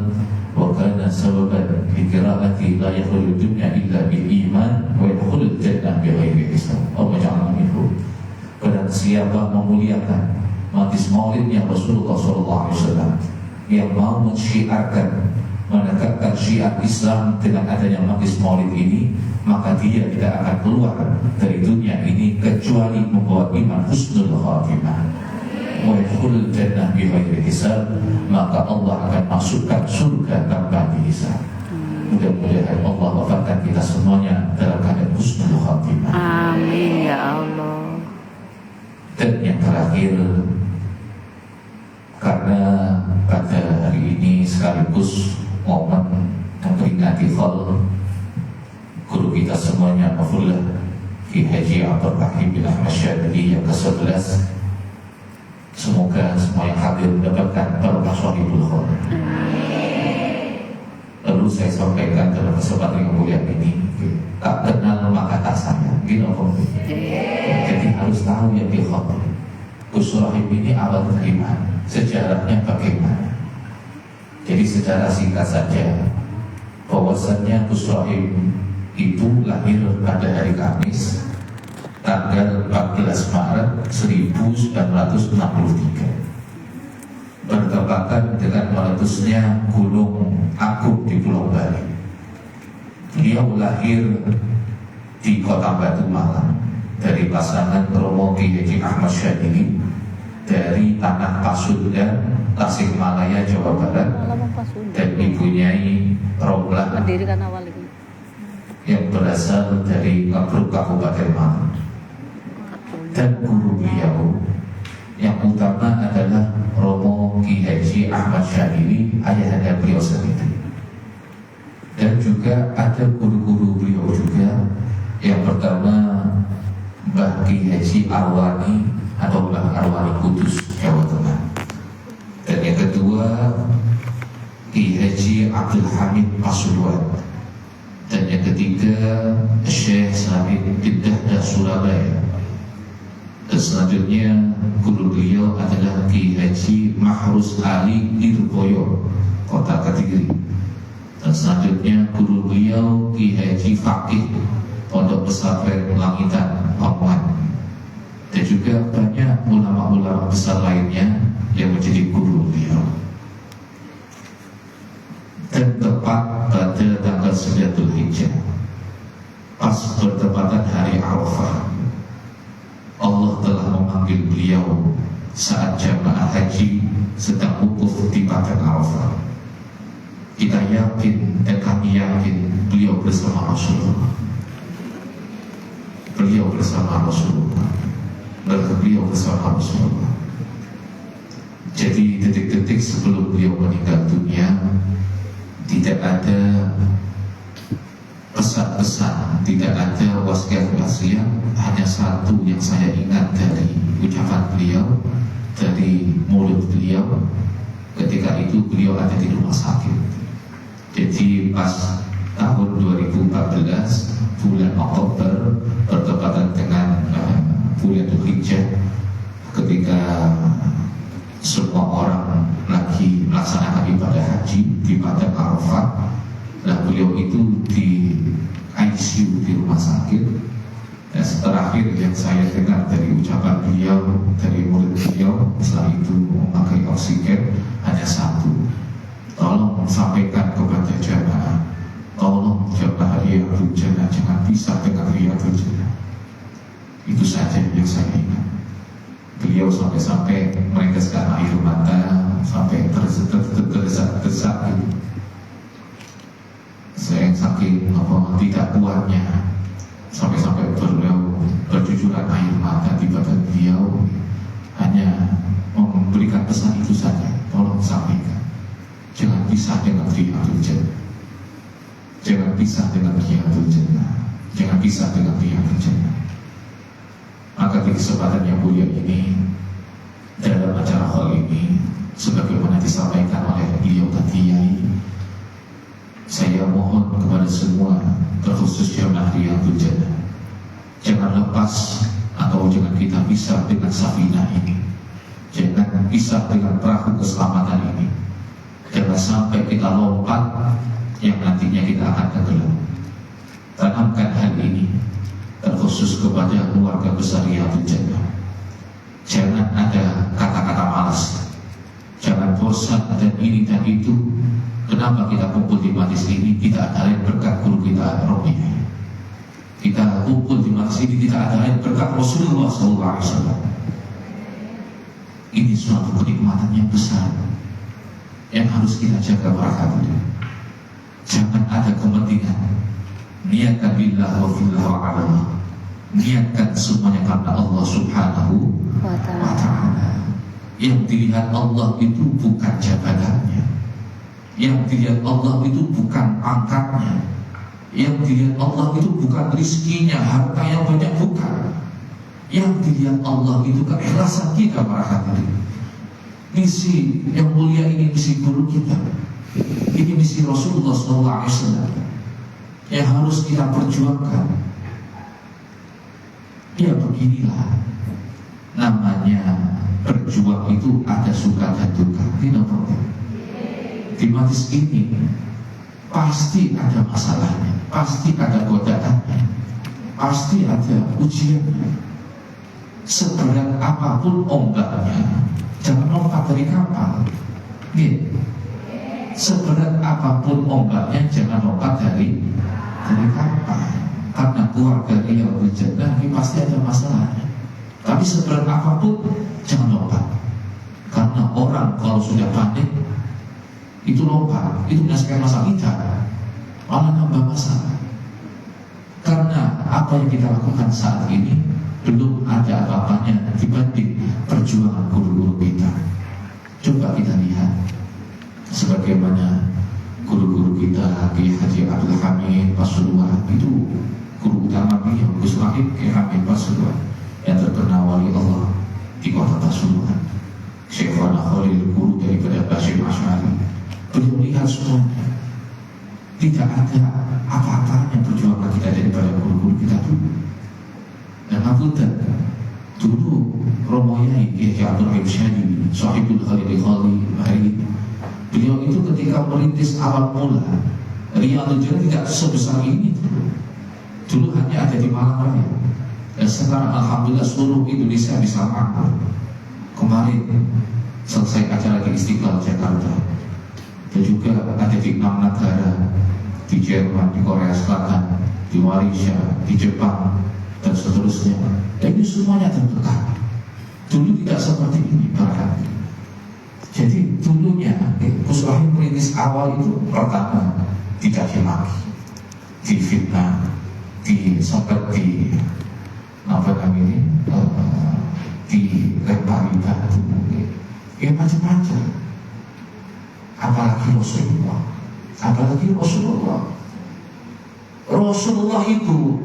wa kana sababan li qiraati la yakhruju dunya illa bil iman wa yadkhulul jannah bi ghairi hisab. Allah ja'alna minhu. Barang siapa memuliakan majlis maulidnya Rasulullah sallallahu alaihi wasallam, yang mau mensyiarkan, menegakkan syiar Islam dengan adanya majlis maulid ini, maka dia tidak akan keluar dari dunia ini kecuali membawa iman husnul khatimah. Wa yadkhulul jannah bi ghairi hisab, maka Allah akan masukkan surga tanpa dihisab. Mudah-mudahan Allah wafatkan kita semuanya dalam keadaan husnul khatimah. Amin ya Allah. Dan yang terakhir, karena pada hari ini sekaligus momen memperingati haul guru kita semuanya, Mafullah Ki Haji Abdul Rahim bin Ahmad Syadili yang ke-11. Semoga semua yang hadir mendapatkan barokah shahidul haul. Lalu saya sampaikan dalam kesempatan yang mulia ini, tak kenal maka tak sayang, gitu. Jadi harus tahu yang dikhotbah. Gus Rahim ini awal terima, sejarahnya bagaimana? Jadi secara singkat saja, bahwasannya Gus Rahim itu lahir pada hari Kamis, tanggal 14 Maret 1963, bertepatan dengan meletusnya Gunung Agung di Pulau Bali. Beliau lahir di Kota Batu Malang dari pasangan Romo Ki Haji Ahmad Syadili dari Tanah Pasundan, Tasikmalaya, Jawa Barat, dan ibunya Romlah yang berasal dari Kabruk, Kabupaten Malang. Dan guru beliau yang utama adalah Romo Ki Haji Ahmad Syadili, ayahanda beliau sendiri. Dan juga ada guru-guru beliau juga, yang pertama Mbah Ki Haji Arwani atau Mbah Arwani Kudus, Jawa Tengah. Dan yang kedua Ki Haji Abdul Hamid Pasuruan. Dan yang ketiga Syekh Said bin Dahdah, Surabaya. Dan selanjutnya guru beliau adalah Ki Haji Mahrus Ali Lirboyo, Kota Kediri. Dan selanjutnya guru beliau Ki Haji Fakih, Pondok Pesantren Langitan, Pakuan. Dan juga banyak ulama-ulama besar lainnya yang menjadi guru beliau. Dan tepat pada tanggal 9 Dzulhijjah, pas bertepatan hari Arafah, Allah telah memanggil beliau saat jamaah haji sedang wukuf di padang Arafah. Kita yakin dan kami yakin beliau bersama Rasulullah. Beliau bersama Rasulullah. Beliau bersama Rasulullah. Jadi detik-detik sebelum beliau meninggal dunia, tidak ada pesan-pesan, tidak ada wasiat-wasiat, hanya satu yang saya ingat dari ucapan beliau, dari mulut beliau. Ketika itu beliau ada di rumah sakit. Jadi pas tahun 2014 bulan Oktober bertepatan dengan bulan Dzulhijjah, ketika semua orang lagi melaksanakan ibadah haji di Padang Arafah. Nah, beliau itu di ICU di rumah sakit. Dan terakhir yang saya dengar dari ucapan beliau, dari murid beliau, setelah itu memakai oksigen hanya satu: tolong sampaikan kepada jamaah, tolong jamaah Riyadhul Jannah jangan pisah dengan Riyadhul Jannah. Itu saja yang saya ingat. Beliau sampai-sampai meneteskan air mata, sampai terdesak-desak gitu. Saya saking tidak kuatnya, sampai-sampai beliau bercucuran air mata di badan beliau, hanya memberikan pesan itu saja: tolong sampaikan, jangan pisah dengan Riyadhul Jannah, jangan pisah dengan Riyadhul Jannah, jangan pisah dengan Riyadhul Jannah. Maka di kesempatan yang mulia ini, dalam acara hal ini, sebagaimana disampaikan oleh beliau tadi, saya mohon kepada semua, terkhusus jamaah Riyadhul Jannah, jangan lepas atau jangan kita pisah dengan safinah ini, jangan pisah dengan perahu keselamatan ini. Jangan sampai kita lompat yang nantinya kita akan tenggelam. Tanamkan hal ini, terkhusus kepada keluarga besar Riyadhul Jannah. Jangan ada kata-kata malas, jangan bosan dan ini dan itu. Kenapa kita kumpul di majlis ini? Tidak ada lain berkat guru kita Robiah. Kita kumpul di majlis ini tidak ada lain berkat Rasulullah SAW. Ini suatu kenikmatan yang besar yang harus kita jaga barakatnya. Jangan ada kepentingan. Niatkan billah wa fillah wa Allah. Niatkan semuanya karena Allah Subhanahu wa ta'ala. Yang dilihat Allah itu bukan jabatannya, yang dilihat Allah itu bukan pangkatnya, yang dilihat Allah itu bukan rizkinya, harta yang banyak, bukan. Yang dilihat Allah itu keikhlasan kita para hadirin. Misi yang mulia ini misi guru kita, ini misi Rasulullah SAW yang harus kita perjuangkan. Ya beginilah namanya berjuang, itu ada suka dan duka. Tidak perlu. Di majlis ini pasti ada masalahnya, pasti ada godaannya, pasti ada ujiannya. Seberat apapun ombaknya, jangan lompat dari kapal. Seberat apapun ombaknya, jangan lompat dari kapal. Karena keluarga Riyadhul Jannah ini pasti ada masalahnya. Tapi seberat apapun jangan lompat. Karena orang kalau sudah panik itu lompat, itu menyelesaikan masalah kita, malah nambah masalah. Karena apa yang kita lakukan saat ini belum ada apa-apanya dibanding perjuangan guru-guru kita. Coba kita lihat sebagaimana guru-guru kita, Kiai Haji Abdul Hamid Pasuruan, itu guru utama beliau, Gus Wahid Kiai Hamid Pasuruan, yang terkenal wali Allah di kota Pasuruan. Syekhwana Khalil, guru daripada Basyir Asy'ari, beliau lihat semuanya. Tidak ada apa-apanya perjuangan kita daripada guru-guru kita dulu. Dan ngapunten, dulu Romo Yai Kiai Abdul Rahim Syadi, Sahibul Khalil Bahari, beliau itu ketika merintis awal mula Riyadhul Jannah tidak sebesar ini dulu. Dulu hanya ada di Malang Raya. Dan sekarang alhamdulillah seluruh Indonesia bisa makmur. Kemarin selesai acara di Istiqlal Jakarta, dan juga ada di 6 negara, di Jerman, di Korea Selatan, di Malaysia, di Jepang, dan seterusnya. Dan ini semuanya terbuka. Dulu tidak seperti ini bahkan. Jadi dulunya Gus Wahid merintis awal itu pertama dicaci maki, difitnah, sempat apa namanya, dilempari batu, ya macam-macam. Apalagi Rasulullah itu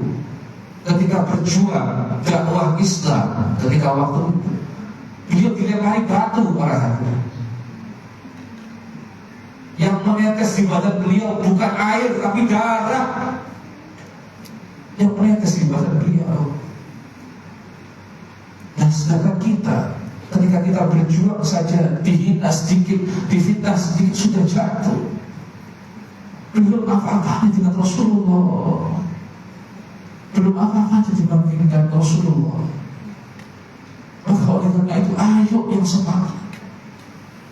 ketika berjuang dakwah Islam, ketika waktu beliau dilempari batu para sahabat. Yang menetes di badan beliau bukan air tapi darah. Yang menetes di badan beliau. Dan sedangkan kita, ketika kita berjuang saja, dihina sedikit, difitnah sedikit, sudah jatuh. Belum apa-apanya dengan Rasulullah. Belum apa-apanya dibandingkan Rasulullah. Maka oleh karena itu, ayo yang semangat.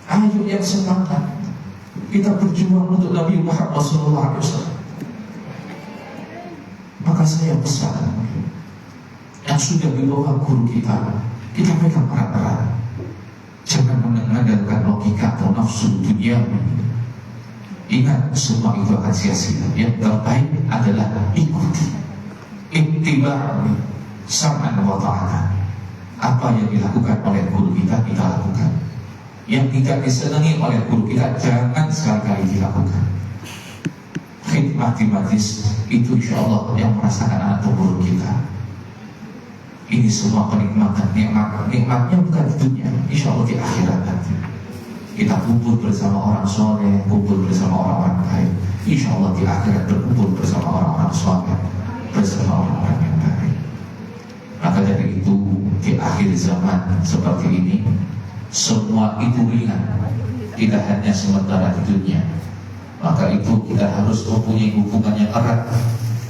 Ayo yang semangat. Kita berjuang untuk Nabi Muhammad SAW. Maka saya pesan, yang sudah dibawa guru kita pegang erat-erat. Jangan mengandalkan logika atau nafsu dunia. Ingat, semua itu akan sia-sia. Yang terbaik adalah ikuti, ittiba' sam'an wa ta'atan. Apa yang dilakukan oleh guru kita lakukan. Yang tidak disenangi oleh guru kita jangan sekali-kali dilakukan. Khidmah di majlis itu insya Allah yang merasakan anak turun kita. Ini semua penikmatan, nikmatnya bukan di dunia, insya Allah di akhirat nanti. Kita kumpul bersama orang soleh, kumpul bersama orang-orang baik. Insya Allah di akhirat berkumpul bersama orang-orang soleh, bersama orang-orang yang baik. Maka dari itu di akhir zaman seperti ini, semua itu ringan, tidak hanya sementara di dunia. Maka itu kita harus mempunyai hubungan yang erat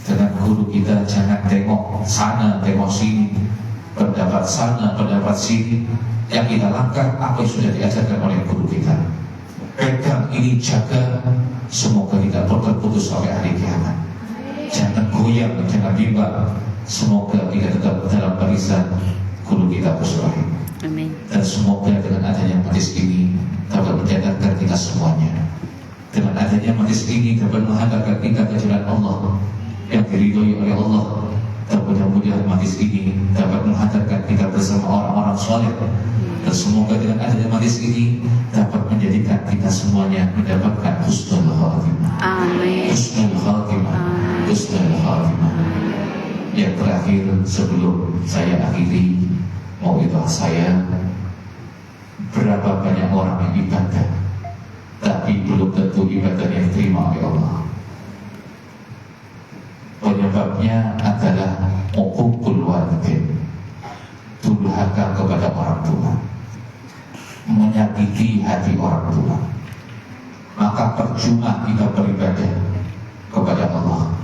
dengan guru kita. Jangan tengok sana, tengok sini, pendapat sana, pendapat sini. Yang kita langkah apa yang sudah diajarkan oleh guru kita. Pegang ini, jaga, semoga tidak terputus sampai hari kiamat. Jangan goyang, jangan bimbang, semoga kita tetap dalam barisan guru kita Rasulullah. Amin. Dan semoga dengan adanya majlis ini dapat menyadarkan kita semuanya. Dengan adanya majlis ini dapat menghantarkan kita ke jalan Allah yang diridhoi oleh Allah. Dan mudah-mudahan majlis ini dapat menghantarkan kita bersama orang-orang soleh. Dan semoga dengan adanya majlis ini dapat menjadikan kita semuanya mendapatkan husnul khatimah. Amin. Husnul khatimah. Husnul khatimah. Yang terakhir sebelum saya akhiri mau'idhah saya, berapa banyak orang yang ibadah tapi belum tentu ibadah yang diterima oleh Allah. Penyebabnya adalah uququl walidain, durhaka kepada orang tua, menyakiti hati orang tua. Maka percuma kita beribadah kepada Allah.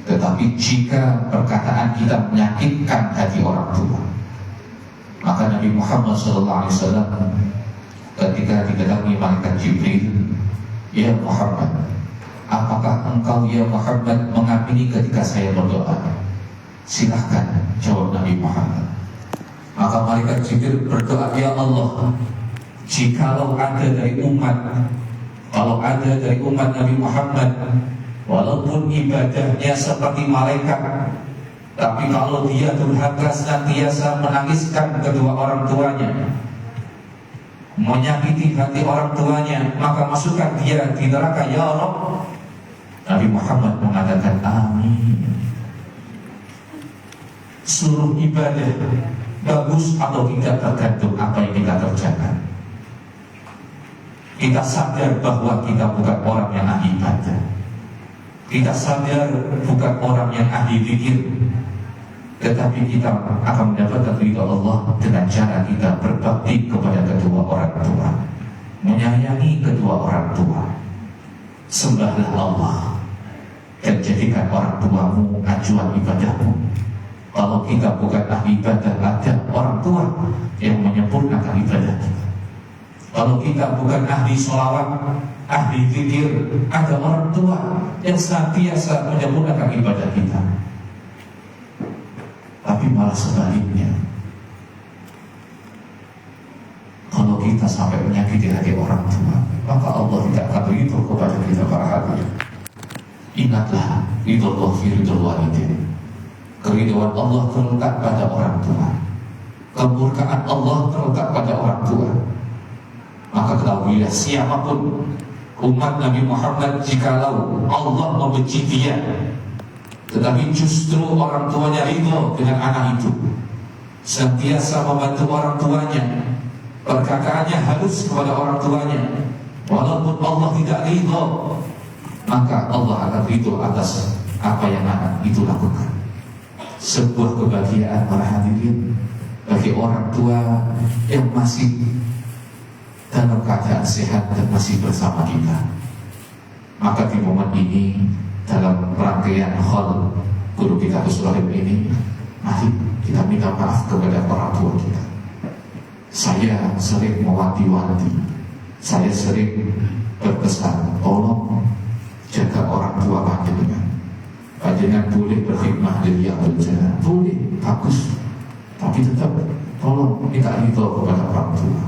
Tetapi jika perkataan kita menyakitkan hati orang tua, maka Nabi Muhammad SAW ketika didatangi malaikat Jibril, ya Muhammad, apakah engkau ya Muhammad mengamini ketika saya berdoa? Silahkan, jawab Nabi Muhammad. Maka malaikat Jibril berdoa, ya Allah, jikalau ada dari umat, kalau ada dari umat Nabi Muhammad, walaupun ibadahnya seperti malaikat, tapi kalau dia durhaka senantiasa menangiskan kedua orang tuanya, menyakiti hati orang tuanya, maka masukkan dia di neraka ya Allah. Nabi Muhammad mengatakan amin. Seluruh ibadah bagus atau tidak tergantung apa yang kita kerjakan. Kita sadar bahwa kita bukan orang yang ahli ibadah. Kita sadar bukan orang yang ahli zikir. Tetapi kita akan mendapatkan ridha Allah dengan cara kita berbakti kepada kedua orang tua, menyayangi kedua orang tua. Sembahlah Allah dan jadikan orang tuamu acuan ibadahmu. Kalau kita bukan ahli ibadah, ada orang tua yang menyempurnakan ibadah kita. Kalau kita bukan ahli sholawat, ahli zikir, ada orang tua yang senantiasa menyempurnakan ibadah kita. Tapi malah sebaliknya, kalau kita sampai menyakiti hati orang tua, maka Allah tidak akan ridho kepada kita para hadirin. Ingatlah, ridho fi ridhul walidain. Keridhaan Allah terletak pada orang tua, kemurkaan Allah terletak pada orang tua. Maka ketahuilah, siapapun umat Nabi Muhammad, jikalau Allah membenci dia, tetapi justru orang tuanya ridho dengan anak itu, senantiasa membantu orang tuanya, perkataannya halus kepada orang tuanya, Walaupun Allah tidak ridho, maka Allah akan ridho atas apa yang akan itu lakukan. Sebuah kebahagiaan para hadirin bagi orang tua yang masih dalam keadaan sehat dan masih bersama kita. Maka di momen ini, dalam rangkaian haul guru kita Husnul ini, mari kita minta maaf kepada orang tua kita. Saya sering mewanti-wanti, saya sering berpesan, tolong jaga orang tua panjenengan. Panjenengan boleh berkhidmat di Riyadhul Jannah, boleh, bagus, tapi tetap tolong minta ridho kepada orang tua,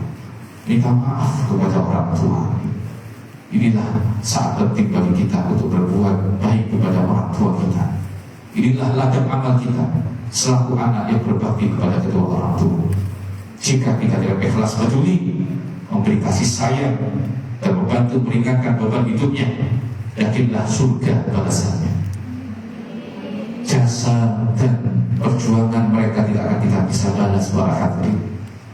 minta maaf kepada orang tua. Inilah saat penting bagi kita untuk berbuat baik kepada orang tua kita. Inilah ladang amal kita selaku anak yang berbakti kepada kedua orang tua. Jika kita dengan ikhlas peduli, memberi kasih sayang dan membantu meringankan beban hidupnya, yakinlah surga balasannya. Jasa dan perjuangan mereka tidak akan kita bisa balas para hadirin.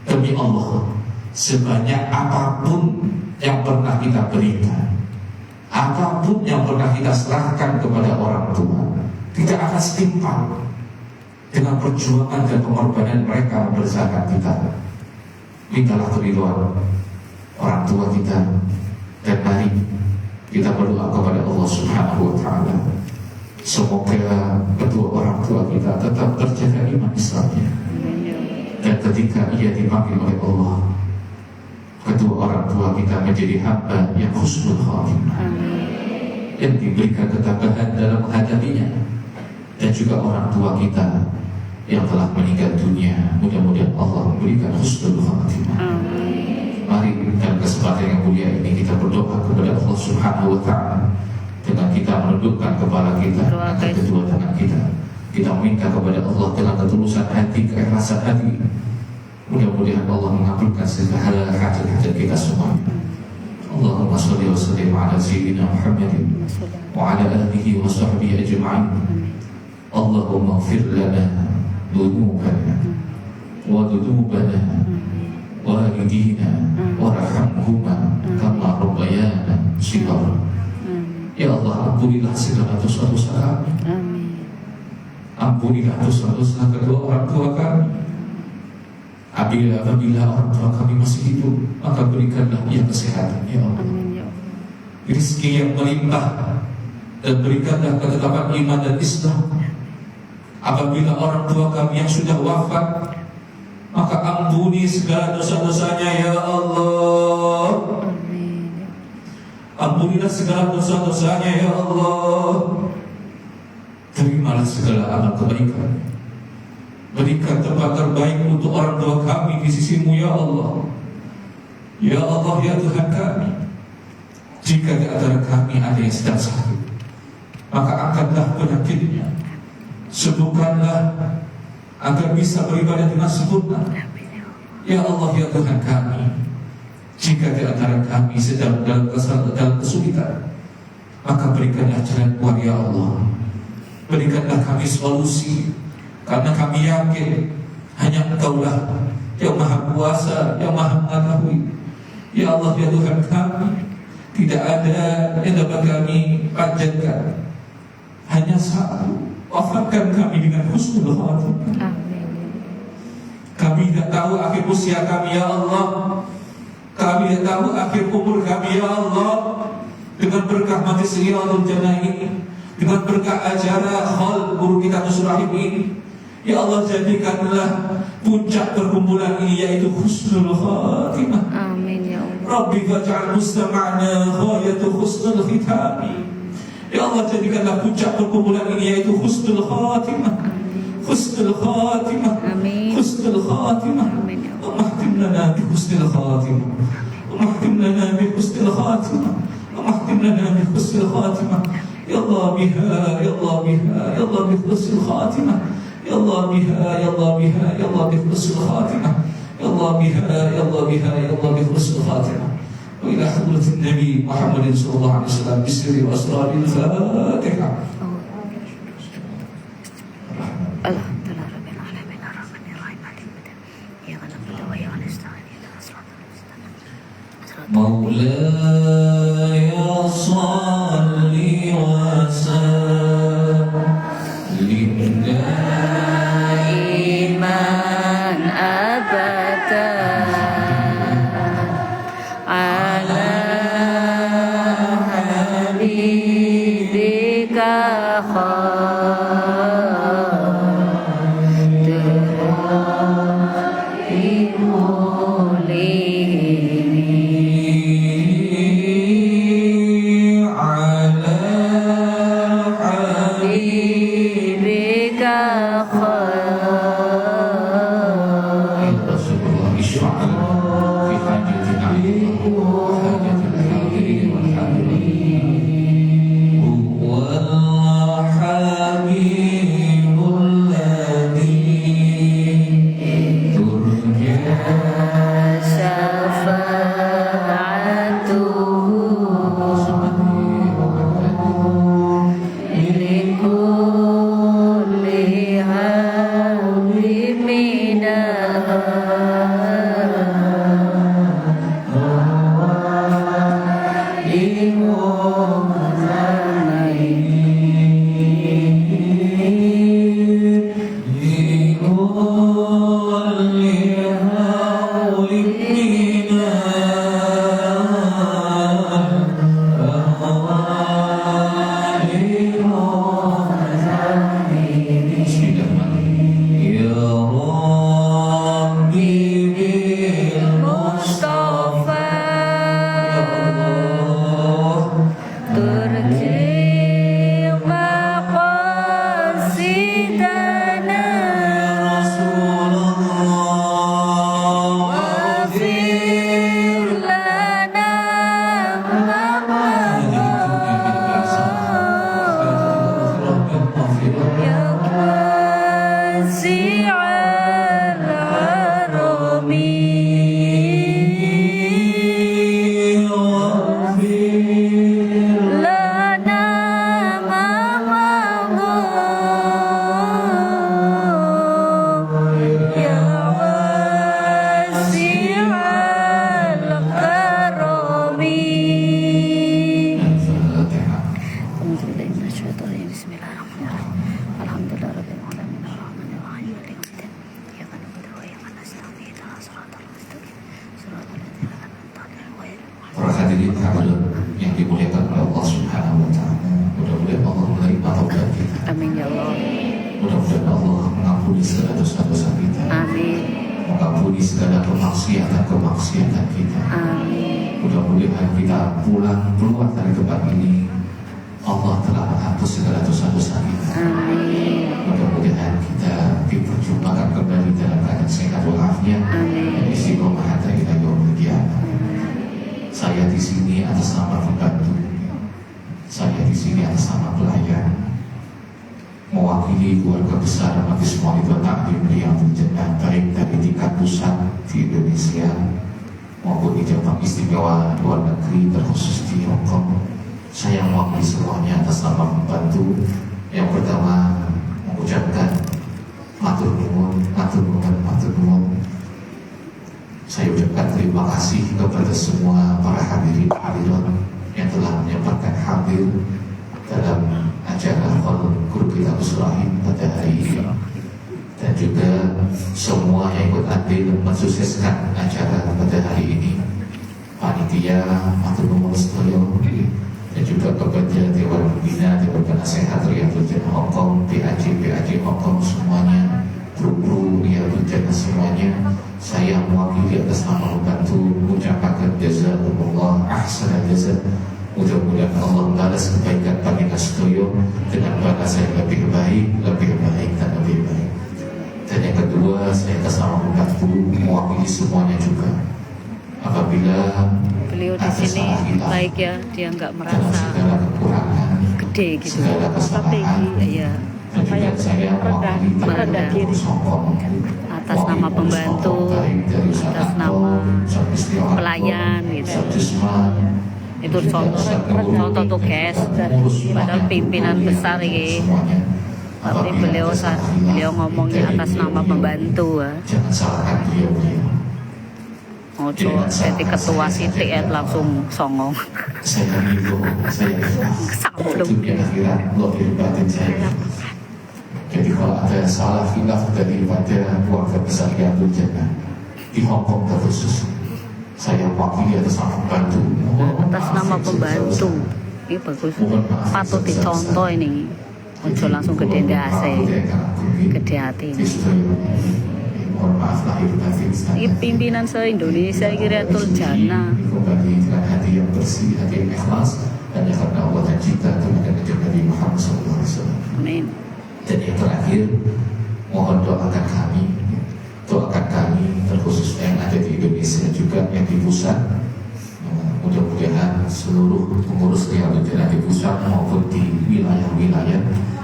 Demi Allah, sebanyak apapun yang pernah kita berikan, apapun yang pernah kita serahkan kepada orang tua, tidak akan setimpal dengan perjuangan dan pengorbanan mereka bersama kita. Mintalah keridhaan orang tua kita, dan mari kita berdoa kepada Allah Subhanahu wa Ta'ala. Semoga kedua orang tua kita tetap terjaga iman Islamnya, dan ketika ia dipanggil oleh Allah, kedua orang tua kita menjadi hamba yang husnul khatimah, yang diberikan ketabahan dalam menghadapinya. Dan juga orang tua kita yang telah meninggal dunia, mudah-mudahan Allah memberikan husnul khatimah. Mari dalam kesempatan yang mulia ini kita berdoa kepada Allah Subhanahu wa Ta'ala dengan kita menundukkan kepala kita dan kedua tangan kita. Kita meminta kepada Allah dengan ketulusan hati, keikhlasan hati. Mudah-mudahan Allah mengabulkan segala hajat-hajat kita semua. Allahumma sholli wa sallim ala sayyidina Muhammadin wa ala alihi wa sahbihi ajma'in. Allahumma ighfir lana dhunubana wa dhunubana walidina warhamhuma kama rabbayana shighara. Ya Allah, ampunilah segala dosa-dosa kami. Ampunilah dosa-dosa kedua orang tua kami. Apabila orang tua kami masih hidup, maka berikanlah ia kesehatan, ya Allah. Rizki yang melimpah, dan berikanlah ketetapan iman dan Islam. Apabila orang tua kami yang sudah wafat, maka ampuni segala dosa-dosanya, ya Allah. Ampunilah segala dosa-dosanya, ya Allah. Terimalah segala amal kebaikan. Berikan tempat terbaik untuk orang tua kami di sisi-Mu, ya Allah. Ya Allah, ya Tuhan kami, jika di antara kami ada yang sedang sakit, maka angkatlah penyakitnya, sembuhkanlah agar bisa beribadah dengan sempurna. Ya Allah, ya Tuhan kami, jika di antara kami sedang dalam kesulitan, maka berikanlah jalan keluar, ya Allah. Berikanlah kami solusi, karena kami yakin hanya Engkaulah yang Maha Kuasa, yang Maha Mengetahui. Ya Allah, ya Tuhan kami, tidak ada yang dapat kami panjatkan, hanya satu, wafatkan kami dengan husnul khatimah. Kami tidak tahu akhir usia kami, ya Allah. Kami tidak tahu akhir umur kami, ya Allah. Dengan berkah majlis Riyadhul Jannah ini, dengan berkah acara haul guru kita Husnul Rahim ini, ya Allah, jadikanlah puncak perkumpulan ini yaitu husnul khatimah. Amin ya Allah. Rabbi faj'al mustama'na ghayatu husnul khitami. Ya Allah, jadikanlah puncak perkumpulan ini yaitu husnul khatimah. Husnul khatimah. Amin. Husnul khatimah. Amin ya Allah. Mahtim lana bi husnul khatimah. Mahtim lana bi husnul khatimah. Mahtim lana bi husnul khatimah. Ya Allah biha, ya Allah biha, ya Allah bi husnul khatimah. Ya Allah biha, ya Allah biha, ya Allah bi husnul khatimah. Ya Allah biha, ya Allah biha, ya Allah bi husnul khatimah. Wa ila hadratin Nabi Muhammad sallallahu alaihi wasallam bisri wa asraril Fatihah. Alhamdulillah rabbil alamin arrahmanir rahim maliki yaumiddin. Iyyaka na'budu wa iyyaka nasta'in ihdinas siratal mustaqim. مولاي صل وسلم دائما أبدا على حبيبك kemaksiatan kita. Mudah-mudahan kita pulang keluar dari tempat ini, Allah telah menghapus segala dosa-dosa kita. Mudah-mudahan kita diperjumpakan kembali dalam keadaan sehat walafiat dan istiqomah hatta ila yaumil qiyamah. Saya di sini atas nama pembantu, saya di sini atas nama pelayan, mewakili keluarga besar Majlis Maulid wa Ta'lim Riyadhul Jannah, baik dari tingkat pusat di Indonesia maupun di cabang istimewa luar negeri terkhusus di Hong Kong. Saya mewakili semuanya atas nama pembantu. Yang pertama mengucapkan matur nuwun. Saya ucapkan terima kasih kepada semua para hadirin hadirat yang telah menyempatkan hadir dalam acara Guru Kitabus Rahim pada hari ini, dan juga semua yang ikut andil mensukseskan acara pada hari ini, panitia, matur nuwun sedaya, dan juga kepada Dewan Pembina, Dewan Penasehat Riyadhul Jannah Hong Kong, PAJ Hong Kong semuanya, kru Riyadhul Jannah semuanya. Saya mewakili atas nama pembantu mengucapkan jazakumullah ahsanal jazaa. Mudah-mudahan Allah balas kebaikan panjenengan sedaya dengan balasan yang lebih baik dan lebih baik. Dan yang kedua, saya atas nama pembantu mewakili semuanya juga. Apabila beliau di sini baik ya, dia nggak merasa segala kekurangan, gede gitu, segala kesalahan, ya dan saya mewakili merendah diri atas nama pembantu, atas nama pelayan gitu. Itu contoh tugas, padahal pimpinan besar ini, tapi beliau ngomongnya atas nama pembantu. Jangan salahkan beliau. Ojo jadi ketua sidik ya langsung songong. Saya ridho, saya ikhlas. Dunia akhirat, lahir batin saya. Jadi kalau ada salah khilaf daripada keluarga besar Riyadhul Jannah di Hong Kong terkhusus, saya wakili atas nama pembantu. Atas nama pembantu. Ini bagus. Patut dicontoh ini. Ojo langsung gede ndase. Gede hati. Mohon maaf lahir batin saya. Ini pimpinan se-Indonesia Riyadhul Jannah. Kembali dengan hati yang bersih, hati yang ikhlas, hanya karena Allah dan cinta kepada Nabi Muhammad SAW. Amin. Dan yang terakhir, mohon doakan kami terkhusus yang ada di Indonesia juga yang di pusat. Mudah-mudahan seluruh pengurus Riyadhul Jannah di pusat maupun di wilayah-wilayah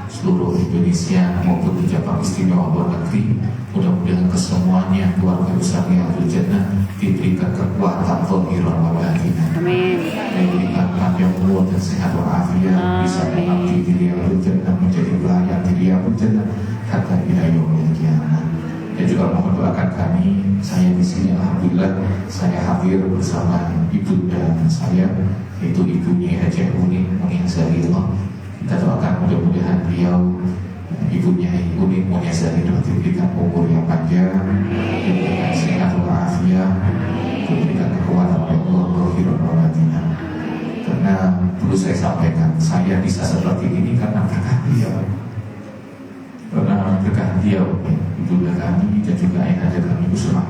seluruh Indonesia maupun di cabang istimewa luar negeri, mudah-mudahan kesemuanya keluarga besar Riyadhul Jannah diberikan kekuatan zahiran wa batinan. Amin. Diberikan panjang umur dan sehat walafiat, bisa mengabdi di Riyadhul Jannah, menjadi pelayan di Riyadhul Jannah hatta ila yaumil qiyamah. Dan juga mohon doakan kami, saya di sini alhamdulillah saya hadir bersama ibunda saya, yaitu ibunya Haji Uni Zahirah. Kita doakan mudah-mudahan beliau, ibunya Uni Zahirah diberikan umur yang panjang, diberikan sehat walafiat, diberikan kekuatan oleh Allah zahiran wa batinan. Karena perlu saya sampaikan, saya bisa seperti ini karena berkah beliau. Karena berkah beliau, ibunda kami dan juga ayah kami Usmah.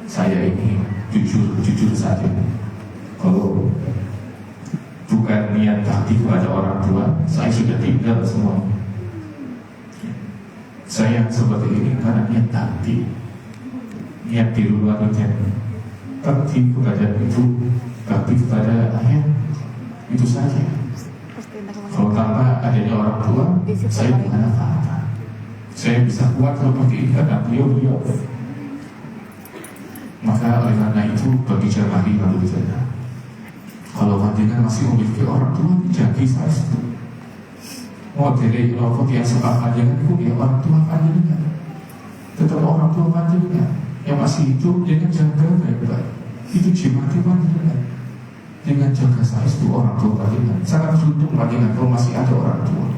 Saya ini jujur saja, kalau bukan niat bakti kepada orang tua, saya sudah tinggal semua. Saya seperti ini karena niat bakti, niat di luar hujan, bakti kepada ibu, bakti kepada ayah, itu saja. Kalau tanpa adanya orang tua, saya bukan apa-apa. Saya bisa kuat kalau begini karena beliau. Maka oleh karena itu bagi jamaah Riyadhul Jannah, kalau panjenengan masih memiliki orang tua, jaga saya itu. Mau dari kelompok yang sebab panjenengan itu ya orang tua panjenengan, tetap orang tua panjenengan yang masih hidup, dengan jaga baik-baik. Itu jimat panjenengan, dengan jaga saya itu orang tua panjenengan. Sangat beruntung panjenengan kalau masih ada orang tua.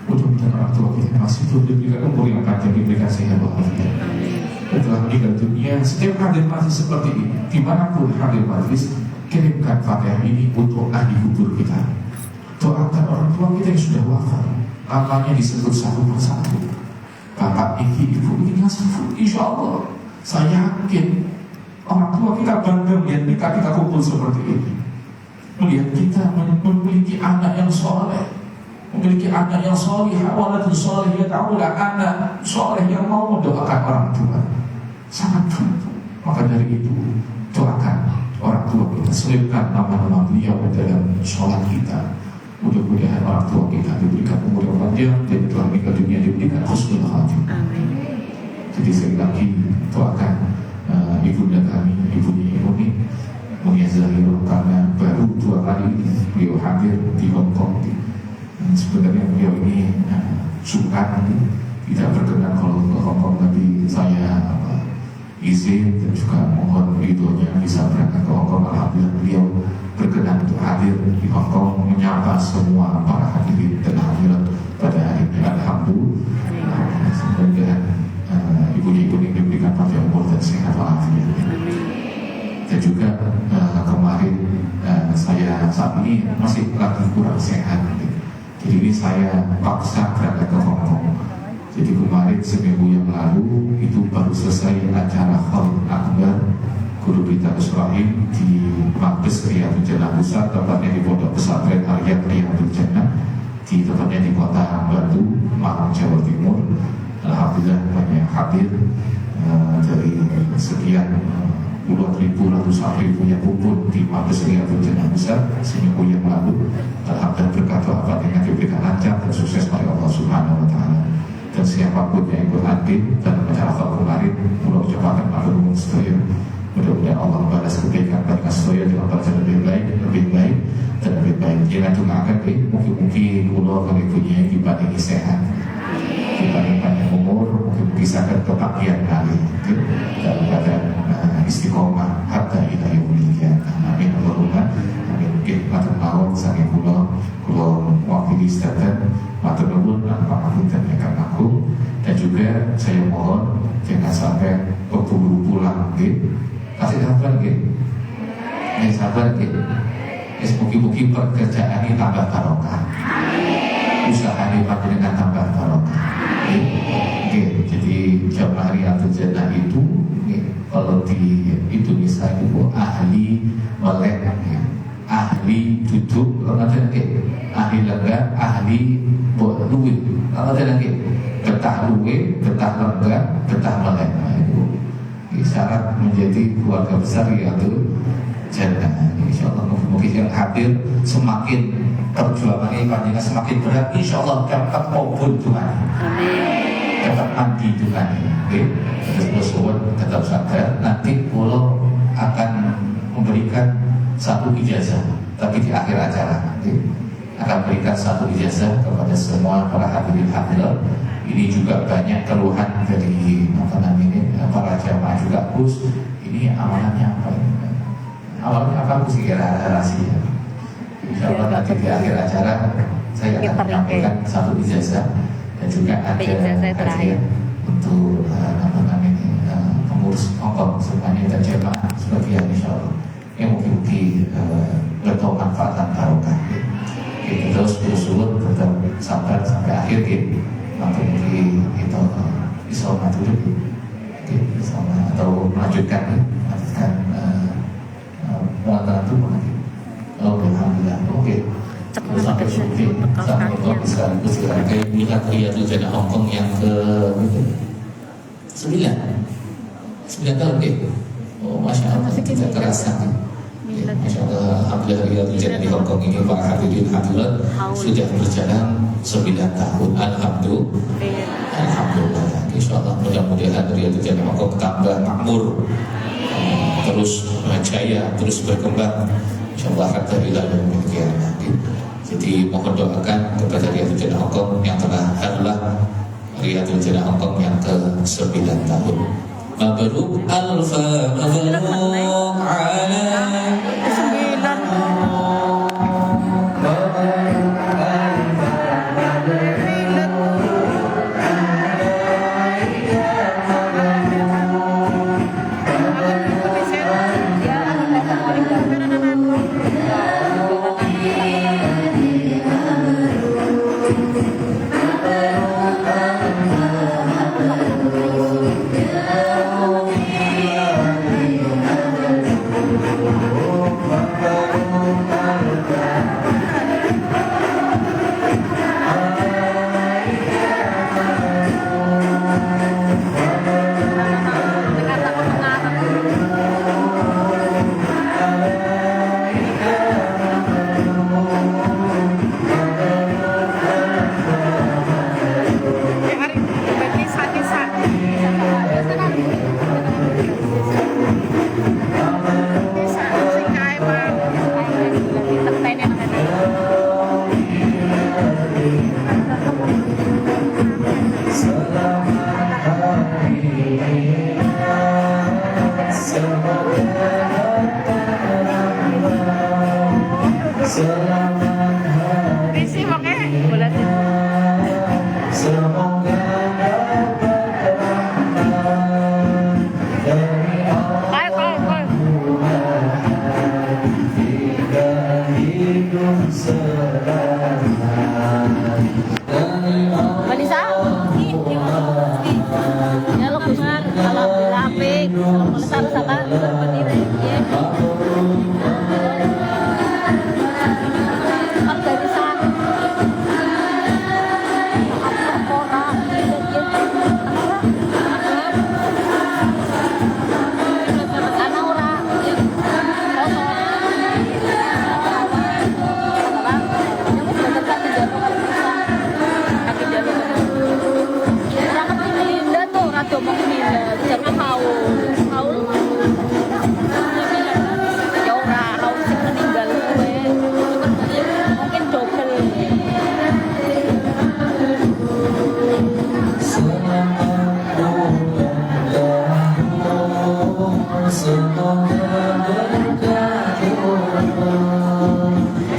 Mudah-mudahan orang tua kita masih hidup, diberikan umur yang panjang, diberikan sehat walafiat. Setelah meninggal dunia, setiap hadir majlis seperti ini, dimanapun hadir majlis, kirimkan Fatihah ini untuk ahli kubur kita. Doakan orang tua kita yang sudah wafat, namanya disebut satu persatu. Bapak ini, ibu ini, insya Allah saya yakin orang tua kita bangga melihat kita kumpul seperti ini, melihat kita memiliki anak yang soleh, memiliki anak yang soleh, waladun soleh, ya ta'ala, anak soleh yang mau mendoakan orang tua. Sangat beruntung. Maka dari itu doakan orang tua kita, selipkan nama-nama beliau dalam sholat kita. Mudah-mudahan orang tua kita diberikan umur yang panjang dan telah meninggal dunia diberikan husnul khatimah. Jadi sekali lagi doakan ibunda kami, ibunya Uni Zahirah, karena baru 2 kali ini beliau hadir di Hong Kong. Sebenarnya beliau ini sungkan, tidak berkenan kalau ke Hong Kong, tapi saya izin dan juga mohon ridhonya bisa berangkat ke Hong Kong. Alhamdulillah beliau berkenan untuk hadir di Hong Kong, menyapa semua para hadirin dan hadirat pada hari ini. Alhamdulillah. Semoga ibu-ibu ini diberikan panjang umur dan sehat walafiat. Dan juga kemarin saya saat ini masih lagi kurang sehat. Jadi ini saya paksa berangkat ke Hong Kong. Jadi kemarin seminggu yang lalu itu baru selesai acara Khalid Akbar Guru Berita Israhim di Mabes Riyadhul Jannah Pusat, tepatnya di Pondok Pesantren Al-Yad Riyadhul Jannah, di tepatnya di Kota Batu, Malang, Jawa Timur. Alhamdulillah banyak hadir dari sekian puluhan ribu, ratusan ribu yang kumpul di Mabes Riyadhul Jannah Pusat seminggu yang lalu. Alhamdulillah berkat doa dengan diberikan lancar dan sukses oleh Allah Subhanahu Wa Taala. Dan siapapun yang ikut hadir dalam acara kemarin, mulai ucapkan maklum sedoyo. Mudah-mudahan Allah membalas kebaikan pada sedoyo dengan balas lebih baik dan lebih baik. Jangan cuma akan mungkin pulau kalau ibunya dibandingi sehat, dibanding panjang umur, mungkin bisa kebahagiaan kali dalam keadaan istiqomah. istiqomah hatta ila yaumil qiyamah. Amin Allahumma amin. Nggih, matur nuwun saking kula mewakili sedanten matur nuwun lan pangapunten ingkang agung, dan juga saya mohon jangan sampai keburu pulang nggih. Kasih sabar nggih. Sabar nggih. Mugi-mugi pekerjaan ini tambah barokah. Usaha ini panjenengan tambah barokah. Oke, jadi jamaah Riyadhul Jannah itu kalau di Indonesia itu ahli melek, ahli duduk, ahli lenggah, ahli buat luwih, betah luwih, betah lenggah, betah melek. Itu syarat menjadi keluarga besar Riyadhul Jannah. Insyaallah mungkin yang hadir semakin perjuangannya panjangnya semakin berat, insyaallah dapat maupun Tuhan, dapat mandi Tuhan. Oke, terus tetap sadar nanti Allah akan memberikan satu ijazah, tapi di akhir acara nanti akan berikan satu ijazah kepada semua para hadirin hadirat. Ini juga banyak keluhan dari para jamaah juga, Gus, ini amalannya apa? Awalnya apa sih kira rahasia? Insyaallah nanti di akhir acara saya akan menyampaikan satu ijazah dan juga ada hadiah untuk pengurus ongkong semuanya dan jemaah sebagian insyaallah yang mungkin bertemu manfaat dan barokah. Kita terus bersyukur tetap sabar sampai akhir gitu. Mungkin itu bisa maju dulu, atau melanjutkan mengatakan itu lagi. Alhamdulillah. Oke. Sampai sini sampai sekaligus kita melihat Riyadhul Jannah Hongkong yang ke 9 tahun deh. Oh, masya Allah, tidak terasa. Masya Allah, alhamdulillah Riyadhul Jannah di Hongkong ini para hadirin hadirat sudah berjalan 9 tahun. Alhamdulillah. Insya Allah mudah-mudahan Riyadhul Jannah Hongkong tambah makmur, terus jaya, terus berkembang, insyaallah hatta ila yaumil qiyamah. Jadi mohon doakan kepada Riyadhul Jannah Hongkong yang telah hadirlah Riyadhul Jannah Hongkong yang ke-9 tahun. Mabruk alfa mabruk ala 9.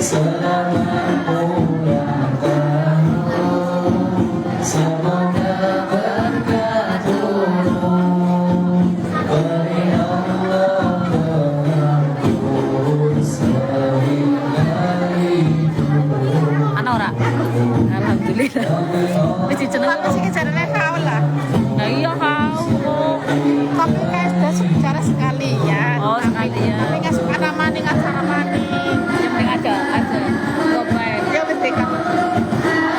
selamat ulang tahun, semoga berkah turun dari Allah pengampun segala itu. Ana ora? Alhamdulillah. Wis dijeneng Tapi sih caranya kau lah. Nah iya kau. Tapi kayak sudah secara sekali ya. Oh, sekali ya. Tapi nggak suka namani, nggak cara mani. Yang penting ada. Gopeng. Ya penting kan.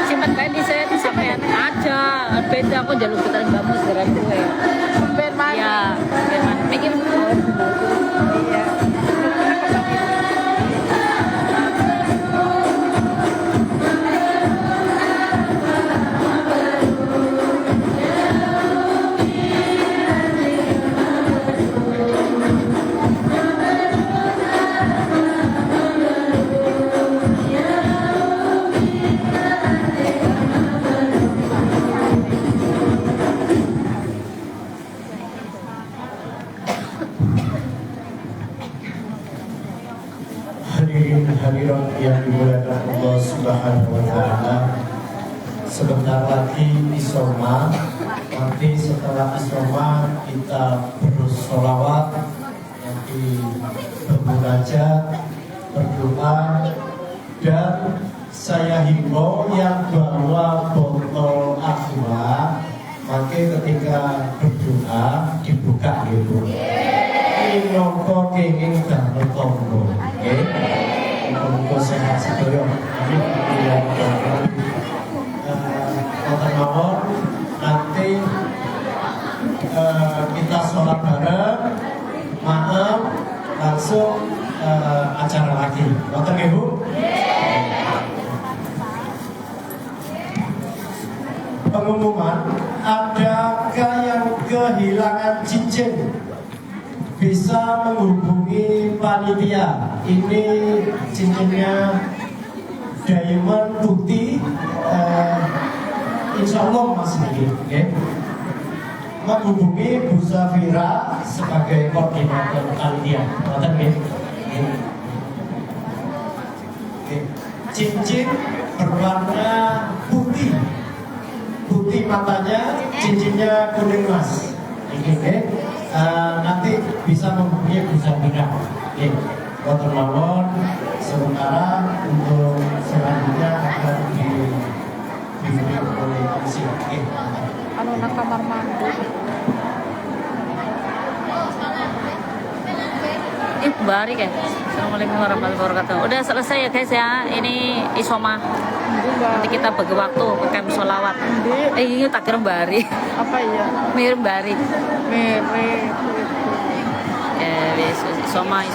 Simpen bae di set sampean aja. Beda aku jalur putaran bamus geran gue. Ben mani. Iya, gimana? Mikir Iya. Hadirin hadirat yang dimuliakan Allah Subhanahu wa taala. Sebentar lagi isoma. Nanti setelah isoma kita bersolawat, nanti bermunajat, berdoa, dan saya himbau yang bawa botol aqua, maka ketika berdoa dibuka gitu. Ini nongko kenging dan tonggo, oke? Nongko sehat sedaya. Amin. Wonten mawon nanti kita sholat bareng, maaf langsung acara lagi. Wonten nggih, Bu? Pengumuman, adakah yang kehilangan cincin? Bisa menghubungi panitia. Ini cincinnya diamond putih, insya Allah masih okay. Menghubungi Bu Zafira sebagai koordinator panitia. Cincin berwarna putih, putih matanya, cincinnya kuning mas. Nanti bisa menghubungi Bu Zafira. Wonten mawon sementara untuk selanjutnya akan diberi oleh komisi. Anu nak kamar mandi. Bari kan. Assalamualaikum warahmatullahi wabarakatuh. Udah selesai ya guys ya. Ini isoma. Nanti kita bagi waktu pakai sholawat. Iya tak kira bari. Apa ya? Mir bari. Mere. Isoma.